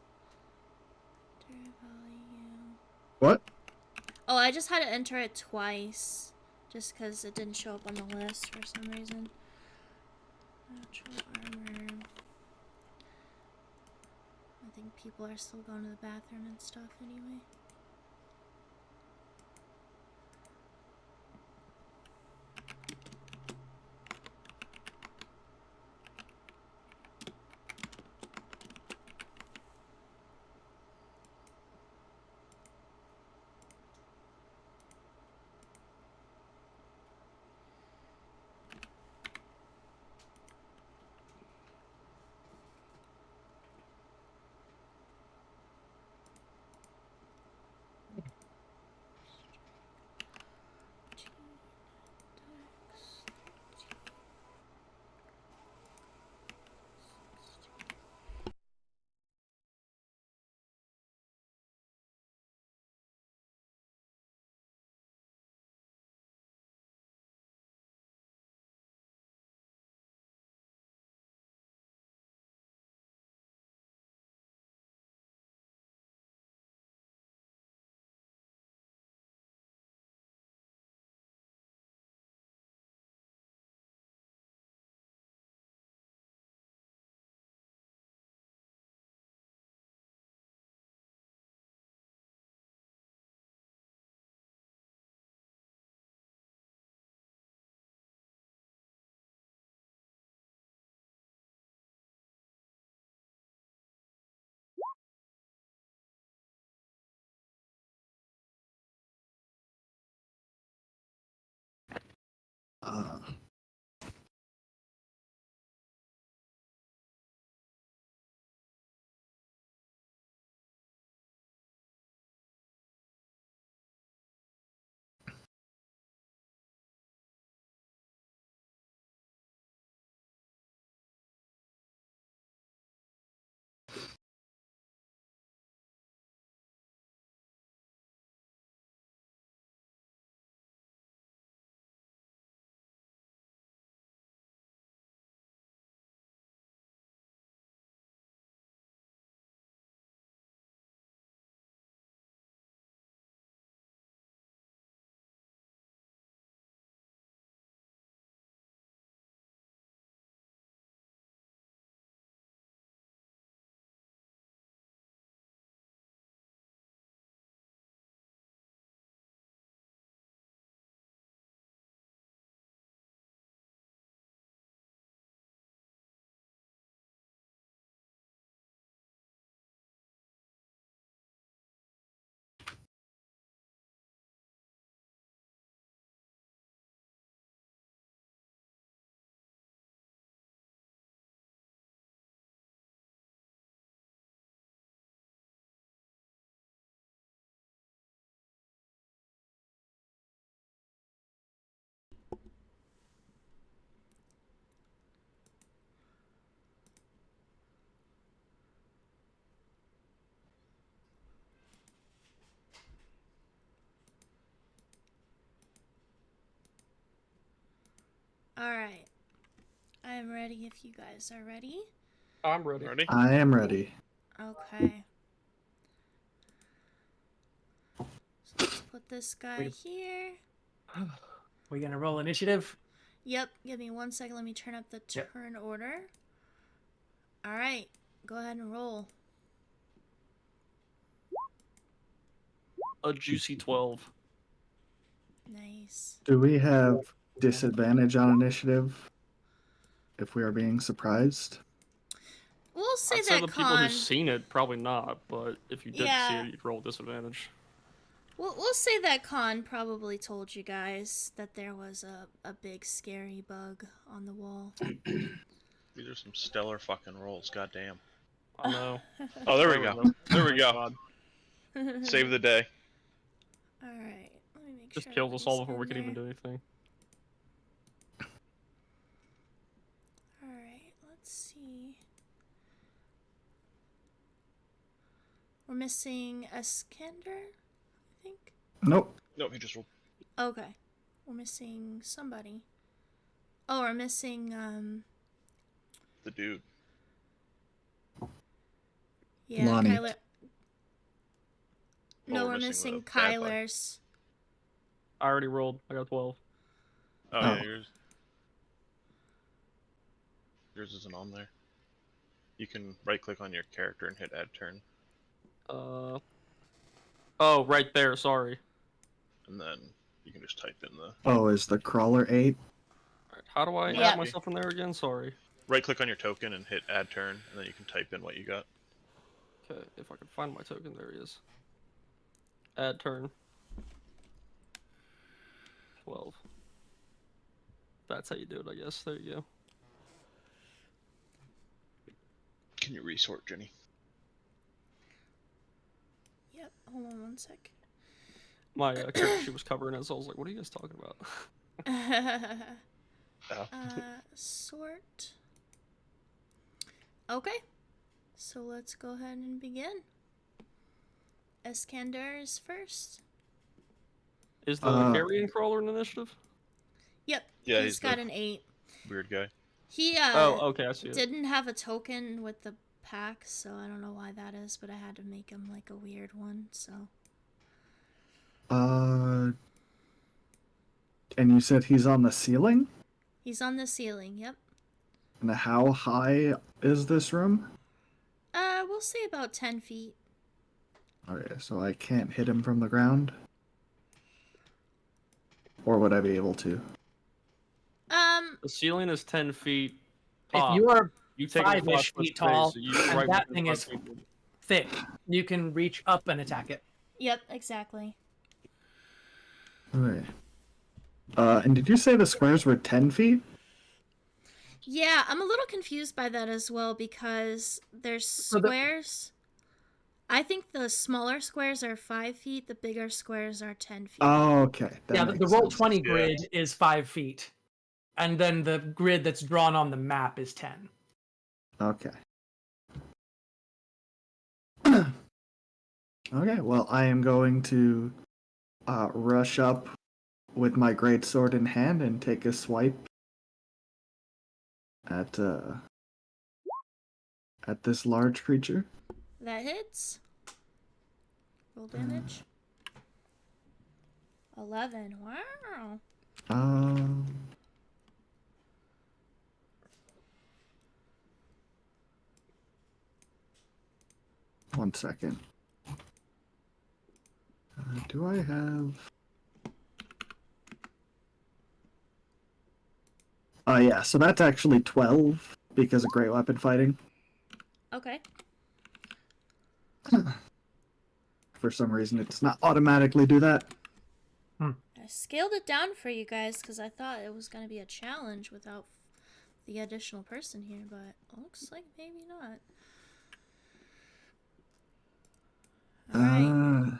Enter value. What? Oh, I just had to enter it twice. Just because it didn't show up on the list for some reason. Natural armor. I think people are still going to the bathroom and stuff anyway. Uh, Alright. I am ready if you guys are ready. I'm ready. Ready? I am ready. Okay. So let's put this guy Wait. here. We gonna roll initiative? Yep, give me 1 second. Let me turn up the Yep. turn order. Alright, go ahead and roll. A juicy 12. Nice. Do we have disadvantage on initiative if we are being surprised? We'll say I'd say that the people con. who've seen it probably not, but if you did see Yeah. it, you'd roll disadvantage. We'll say that con probably told you guys that there was a big scary bug on the wall. These are some stellar fucking rolls, goddamn. I know. Oh, there we There go. we go. There we Thank go. God. Save the day. Alright, let me make Just sure. kills us all before we everybody's can even in do anything. there. Alright, let's see. We're missing Eskander, I think. Nope. Nope, he just rolled. Okay. We're missing somebody. Oh, we're missing, The dude. Yeah, Lonnie. Kyler. No, we're we're missing missing the bad boy. Kyler's. I already rolled. I got 12. Oh, Oh. yeah, yours isn't on there. You can right click on your character and hit add turn, Oh, right there. Sorry. and then you can just type in the Oh, is the crawler 8? Alright, how do I Yeah. add myself in there again? Sorry. right click on your token and hit add turn, and then you can type in what you got. Okay, if I can find my token, there he is. Add turn. 12. That's how you do it, I guess. There you go. Can you resort, Jenny? Yep. Hold on one sec. My character she was covering it, so I was like, what are you guys talking about? Oh. Sort. Okay. So let's go ahead and begin. Iskander is first. Is the carrion crawler an initiative? Yep. Yeah, he's he's got the- an 8. Weird guy. He Oh, okay, I see it. didn't have a token with the pack, so I don't know why that is, but I had to make him like a weird one, so. And you said he's on the ceiling? He's on the ceiling, yep. And how high is this room? We'll say about 10 feet. Okay, so I can't hit him from the ground? Or would I be able to? The ceiling is 10 feet. If Top. you are You take up 5-ish 5 foot feet tall, space, you and right that within thing 5 is feet. thick, you can reach up and attack it. Yep, exactly. Okay. And did you say the squares were 10 feet? Yeah, I'm a little confused by that as well because there's So squares. I think the smaller squares are 5 feet, the bigger squares are 10 feet. Oh, okay. That Yeah, the makes roll sense. 20 Yeah. grid is 5 feet, and then the grid that's drawn on the map is 10. Okay. Okay, well, I am going to rush up with my greatsword in hand and take a swipe at this large creature. That hits. Roll damage. 11. Wow. Um. One second. Do I have? Oh yeah, so that's actually 12 because of great weapon fighting. Okay. For some reason, it does not automatically do that. I scaled it down for you guys because I thought it was going to be a challenge without the additional person here, but looks like maybe not. Alright.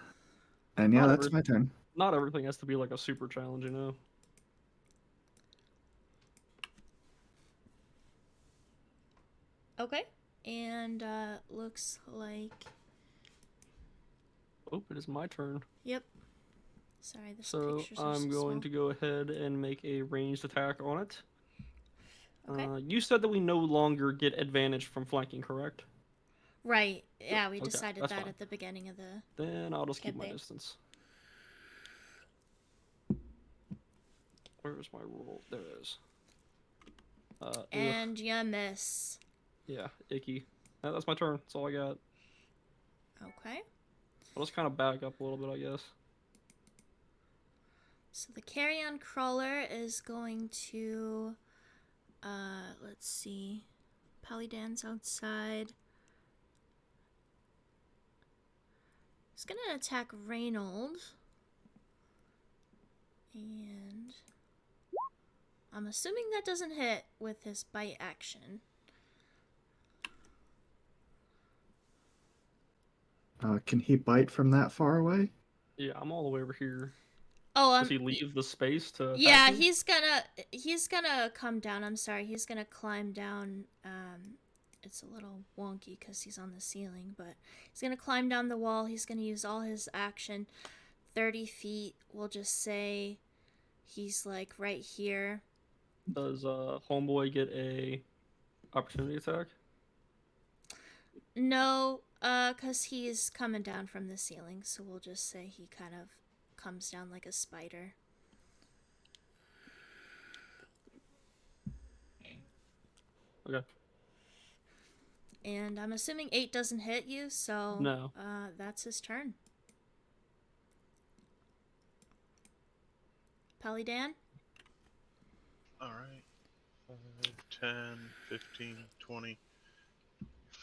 And yeah, Not that's my turn. Not everything has to be like a super challenge, you know? Okay. And looks like. Oh, it is my turn. Yep. Sorry, this So pictures are I'm so going small. to go ahead and make a ranged attack on it. Okay. You said that we no longer get advantage from flanking, correct? Right. Yeah, we Okay, decided that's that fine. at the beginning of the. Then I'll just keep my Campaign. distance. Where's my roll? There it is. Ugh. And you miss. Yeah, icky. That's my turn. That's all I got. Okay. I'll just kind of back up a little bit, I guess. So the carrion crawler is going to. Let's see. Paludan's outside. He's gonna attack Reynold. And I'm assuming that doesn't hit with his bite action. Can he bite from that far away? Yeah, I'm all the way over here. Oh, Does he leave the space to attack yeah, me? he's gonna come down. I'm sorry, he's gonna climb down. It's a little wonky because he's on the ceiling, but he's gonna climb down the wall. He's gonna use all his action. 30 feet. We'll just say he's like right here. Does Homeboy get a opportunity attack? No, Cause he's coming down from the ceiling, so we'll just say he kind of comes down like a spider. Okay. And I'm assuming 8 doesn't hit you, so No. that's his turn. Palidan? Alright. 5, 10, 15, 20,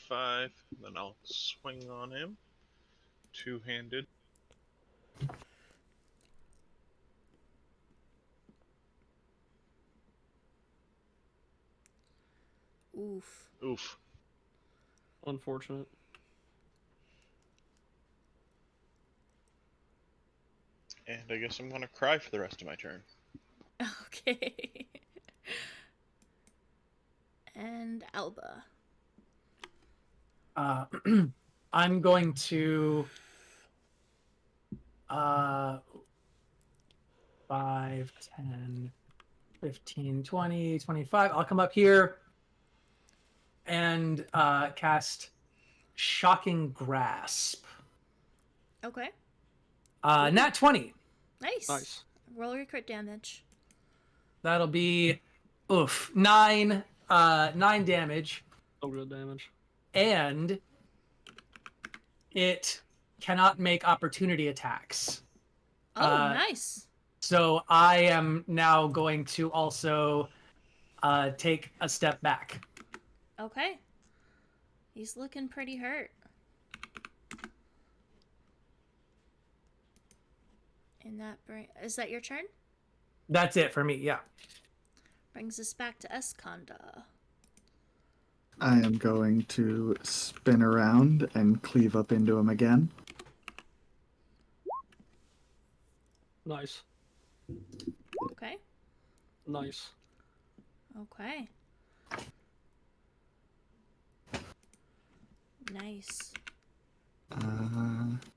5. Then I'll swing on him. Two-handed. Oof. Oof. Unfortunate. And I guess I'm gonna cry for the rest of my turn. Okay. And Alba. I'm going to 5, 10, 15, 20, 25. I'll come up here and cast Shocking Grasp. Okay. Nat 20. Nice. Nice. Roll your crit damage. That'll be 9 damage, So good damage. and it cannot make opportunity attacks. Oh, nice. So I am now going to also take a step back. Okay. He's looking pretty hurt. And is that your turn? That's it for me, yeah. Brings us back to Esconda. I am going to spin around and cleave up into him again. Nice. Okay. Nice. Okay. Nice.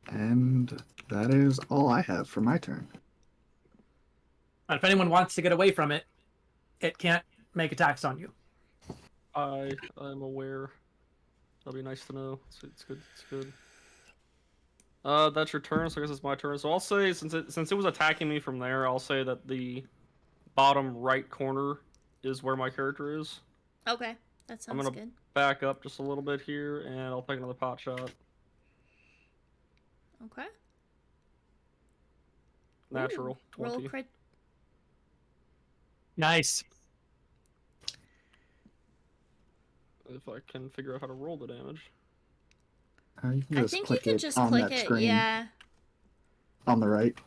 And that is all I have for my turn. And if anyone wants to get away from it, it can't make attacks on you. I'm aware. That'll be nice to know. It's good. It's good. That's your turn, so I guess it's my turn. So I'll say, since it was attacking me from there, I'll say that the bottom right corner is where my character is. Okay. That sounds gonna good. Back up just a little bit here, and I'll take another pot shot. Okay. Natural Ooh, 20. Roll crit. Nice. If I can figure out how to roll the damage. You can I just think you click can it just on click that it. screen Yeah. on the right.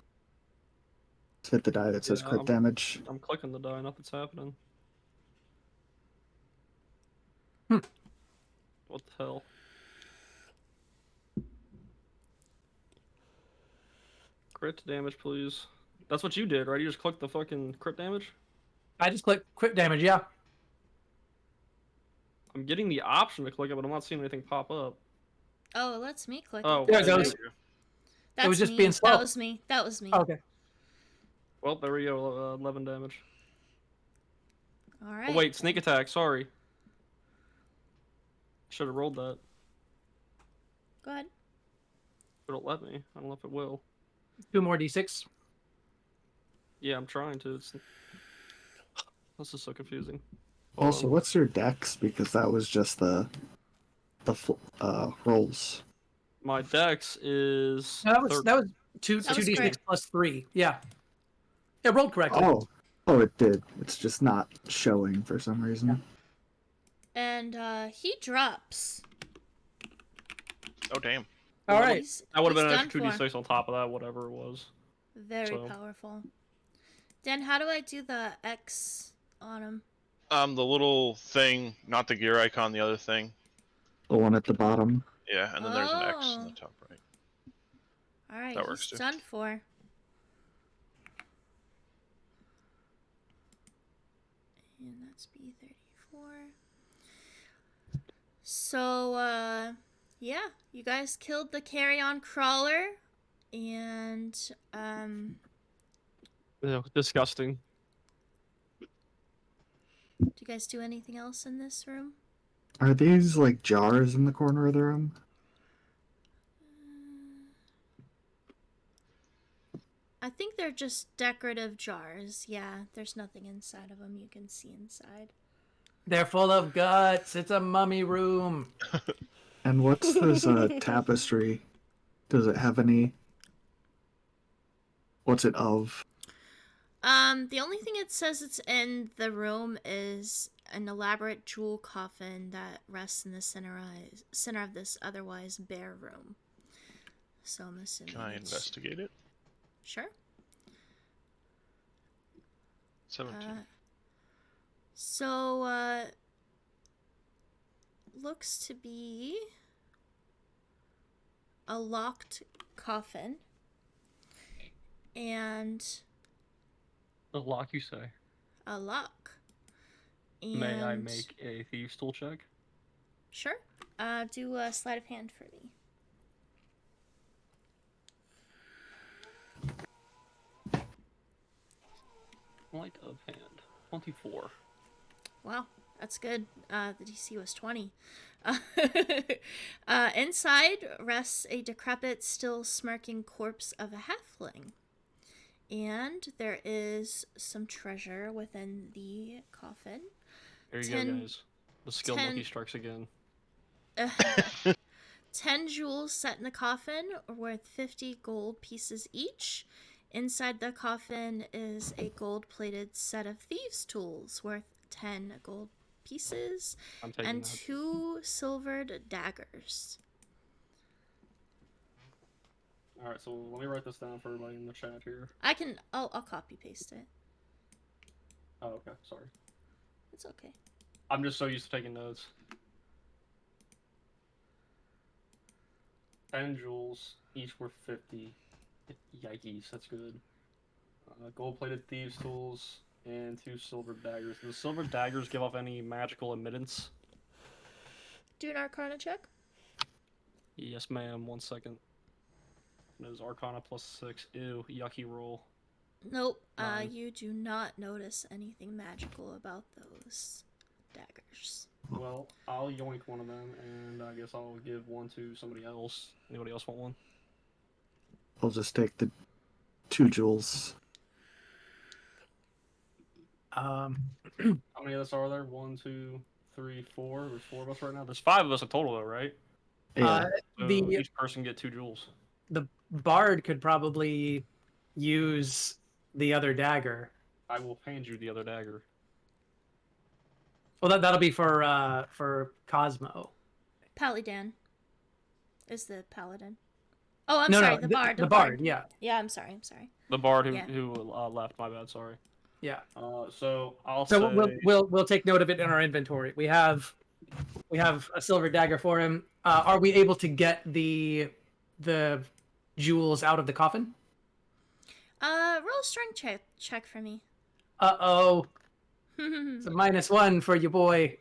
Just hit the die that says Yeah, crit damage. I'm clicking the die, nothing's happening. Hmm. What the hell? Crit damage, please. That's what you did, right? You just clicked the fucking crit damage? I just clicked crit damage, yeah. I'm getting the option to click it, but I'm not seeing anything pop up. Oh, it lets me click Oh, it. There it That's goes. right. That's was just me. being slow. That was me. That was me. Oh, okay. Well, there we go. 11 damage. All right. Oh, wait, sneak attack. Sorry. Should have rolled that. Go ahead. It'll let me. I don't know if it will. 2 more d6. Yeah, I'm trying to. This is so confusing. Also, what's your dex? Because that was just the rolls. My dex is. No, that was 2 That was 2d6 correct. plus 3. Yeah. It rolled correctly. Oh, it did. It's just not showing for some reason. And he drops. Oh, damn. All right. That would have been an he's extra done for. 2d6 on top of that, whatever it was. Very So. powerful. Dan, how do I do the X on him? The little thing, not the gear icon, the other thing. The one at the bottom. Yeah, and then there's an X in Oh. the top right. All right, That he's works too. done for. And that's B34. So, yeah, you guys killed the carry-on crawler, and, Yeah, disgusting. do you guys do anything else in this room? Are these like jars in the corner of the room? I think they're just decorative jars. Yeah, there's nothing inside of them you can see inside. They're full of guts. It's a mummy room. And what's this tapestry? Does it have any? What's it of? The only thing it says it's in the room is an elaborate jewel coffin that rests in the center of this otherwise bare room. So I'm assuming. Can I investigate it? Sure. 17. So, looks to be a locked coffin. And A lock, you say? a lock. And May I make a thieves' tool check? Sure. Do a sleight of hand for me. Sleight of hand. 24. Wow, that's good. The DC was 20. Inside rests a decrepit, still smirking corpse of a halfling. And there is some treasure within the coffin. Here you go, guys. The skill monkey strikes again. 10 jewels set in the coffin, worth 50 gold pieces each. Inside the coffin is a gold-plated set of thieves' tools, worth 10 gold pieces, I'm taking and that. 2 silvered daggers. Alright, so let me write this down for everybody in the chat here. I'll copy paste it. Oh, okay, sorry. It's okay. I'm just so used to taking notes. 10 jewels, each worth 50. Yikes, that's good. Gold-plated thieves' tools and 2 silver daggers. Do the silver daggers give off any magical emittance? Do an Arcana check. Yes, ma'am. 1 second. It is Arcana +6. Ew, yucky roll. Nope. 9. You do not notice anything magical about those daggers. Well, I'll yoink one of them, and I guess I'll give one to somebody else. Anybody else want one? I'll just take the 2 jewels. How many of us are there? 1, 2, 3, 4. There's 4 of us right now. There's 5 of us in total, though, right? Yeah. So The each person get 2 jewels. bard could probably use the other dagger. I will hand you the other dagger. Well, that'll be for Cosmo. Paladin is the paladin. Oh, I'm No, sorry, no, the bard. The bard, yeah, Yeah, I'm sorry. The bard who, Yeah. who left. My bad. Sorry. yeah. So I'll So say. we'll take note of it in our inventory. We have a silver dagger for him. Are we able to get the jewels out of the coffin? Roll strength check for me. Uh-oh. It's a -1 for you, boy.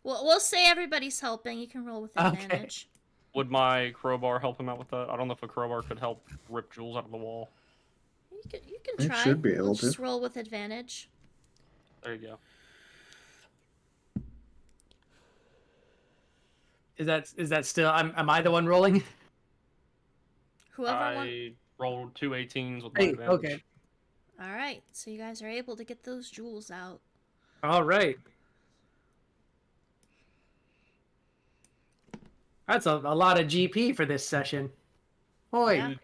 We'll say everybody's helping. You can roll with Okay. advantage. Would my crowbar help him out with that? I don't know if a crowbar could help rip jewels out of the wall. You can It try. should be We'll able to. just roll with advantage. There you go. Is that still? Am I the one rolling? Whoever won. I rolled 2 18s with my Hey, advantage. okay. All right, so you guys are able to get those jewels out. All right. That's a lot of GP for this session. Boy. Yeah.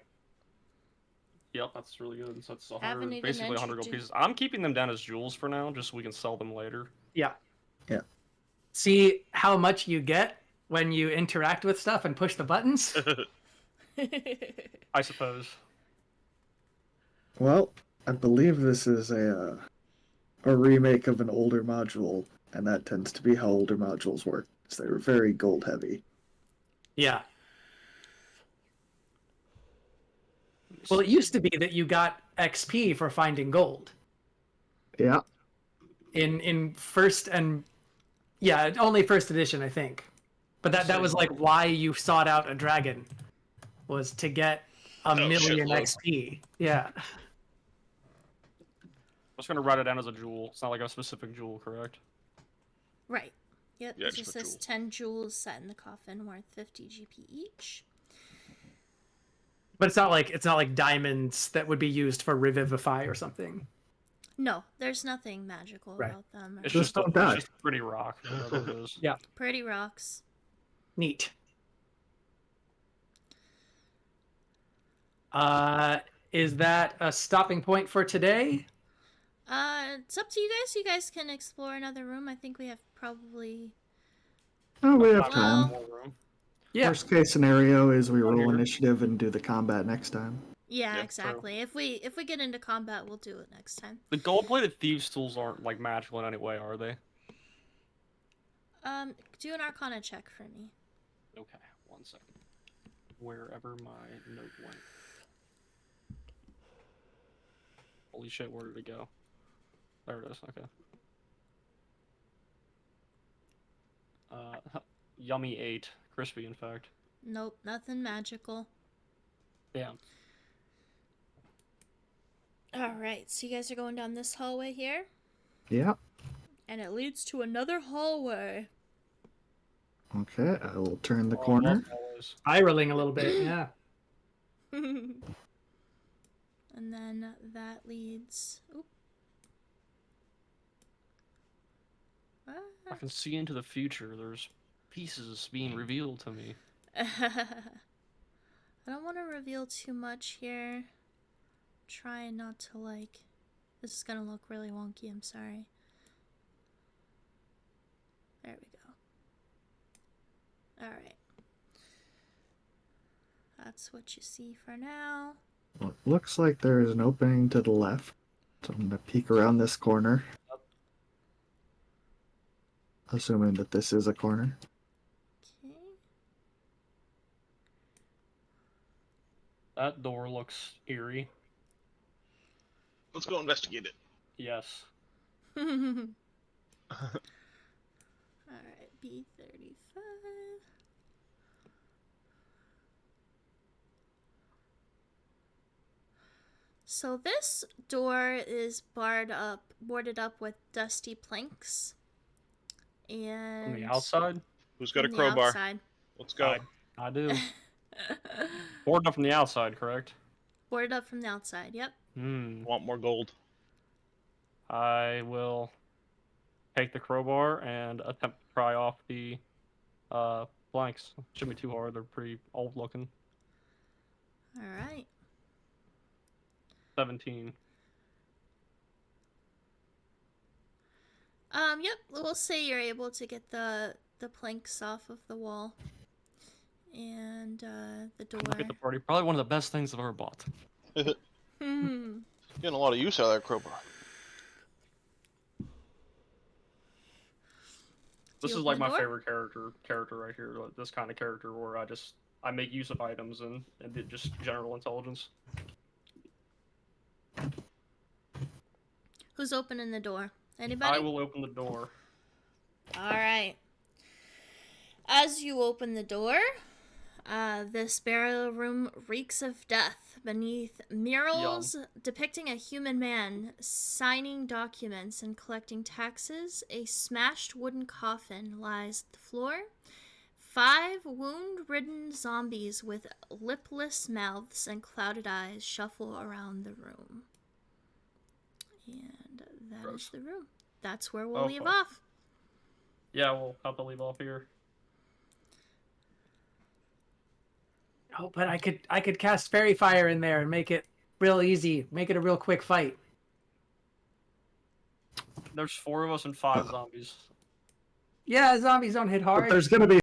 Yep, that's really good. So it's Haven't 100, even basically 100 gold mentioned pieces. I'm keeping them down as jewels for now, just so we can sell them later. Yeah. Yeah. See how much you get when you interact with stuff and push the buttons? I suppose. Well, I believe this is a remake of an older module, and that tends to be how older modules work. So they were very gold heavy. Yeah. Well, it used to be that you got XP for finding gold. Yeah. In first and yeah, only first edition, I think. But that was like why you sought out a dragon, was to get a million shitload. XP. Yeah. I'm just gonna write it down as a jewel. It's not like a specific jewel, correct? Right. Yep, Yeah, it just just put says jewels. 10 jewels set in the coffin worth 50 GP each. But it's not like diamonds that would be used for revivify or something. No, there's nothing magical Right. about them. It's Just just, don't die. it's just pretty rock. Whatever it is. Yeah. Pretty rocks. Neat. Is that a stopping point for today? It's up to you guys. You guys can explore another room. I think we have probably. Oh, we have Well- time. More room. Yeah. Worst case scenario is we I'm roll here. initiative and do the combat next time. Yeah, true. exactly. If we get into combat, we'll do it next time. The gold-plated thieves' tools aren't like magical in any way, are they? Do an Arcana check for me. Okay, 1 second. Wherever my note went. Holy shit, where did it go? There it is, okay. Yummy 8. Crispy, in fact. Nope, nothing magical. Damn. Alright, so you guys are going down this hallway here, Yeah. and it leads to another hallway. Okay, I will turn the Oh, corner. love always. Spiraling a little bit, yeah. And then that leads. Oop. I Ah. can see into the future. There's pieces being revealed to me. I don't want to reveal too much here. Try not to like. This is gonna look really wonky. I'm sorry. There we go. All right. That's what you see for now. Well, it looks like there is an opening to the left. So I'm going to peek around this corner. Assuming that this is a corner. Okay. That door looks eerie. Let's go investigate it. Yes. Alright, B35. So this door is boarded up with dusty planks. And From the outside? Who's got a from the crowbar? outside. Let's go. I do. Boarded up from the outside, correct? Boarded up from the outside, yep. Want more gold? I will take the crowbar and attempt to pry off the planks. Shouldn't be too hard. They're pretty old looking. Alright. 17. Yep, we'll say you're able to get the planks off of the wall. And the door. Look at the party. Probably one of the best things I've ever bought. Hmm. Getting a lot of use out of that crowbar. This you is open like the my door? favorite character right here. Like, this kind of character where I make use of items and just general intelligence. Who's opening the door? Anybody? I will open the door. Alright. As you open the door, this burial room reeks of death. Beneath murals depicting a human man signing documents and collecting taxes, a smashed wooden coffin lies at the floor. 5 wound-ridden zombies with lipless mouths and clouded eyes shuffle around the room. And that Gross. is the room. That's where we'll Oh, leave fuck. off. Yeah, we'll have to leave off here. Oh, but I could cast fairy fire in there and make it real easy. Make it a real quick fight. There's 4 of us and 5 zombies. Yeah, zombies don't hit But hard. there's going to be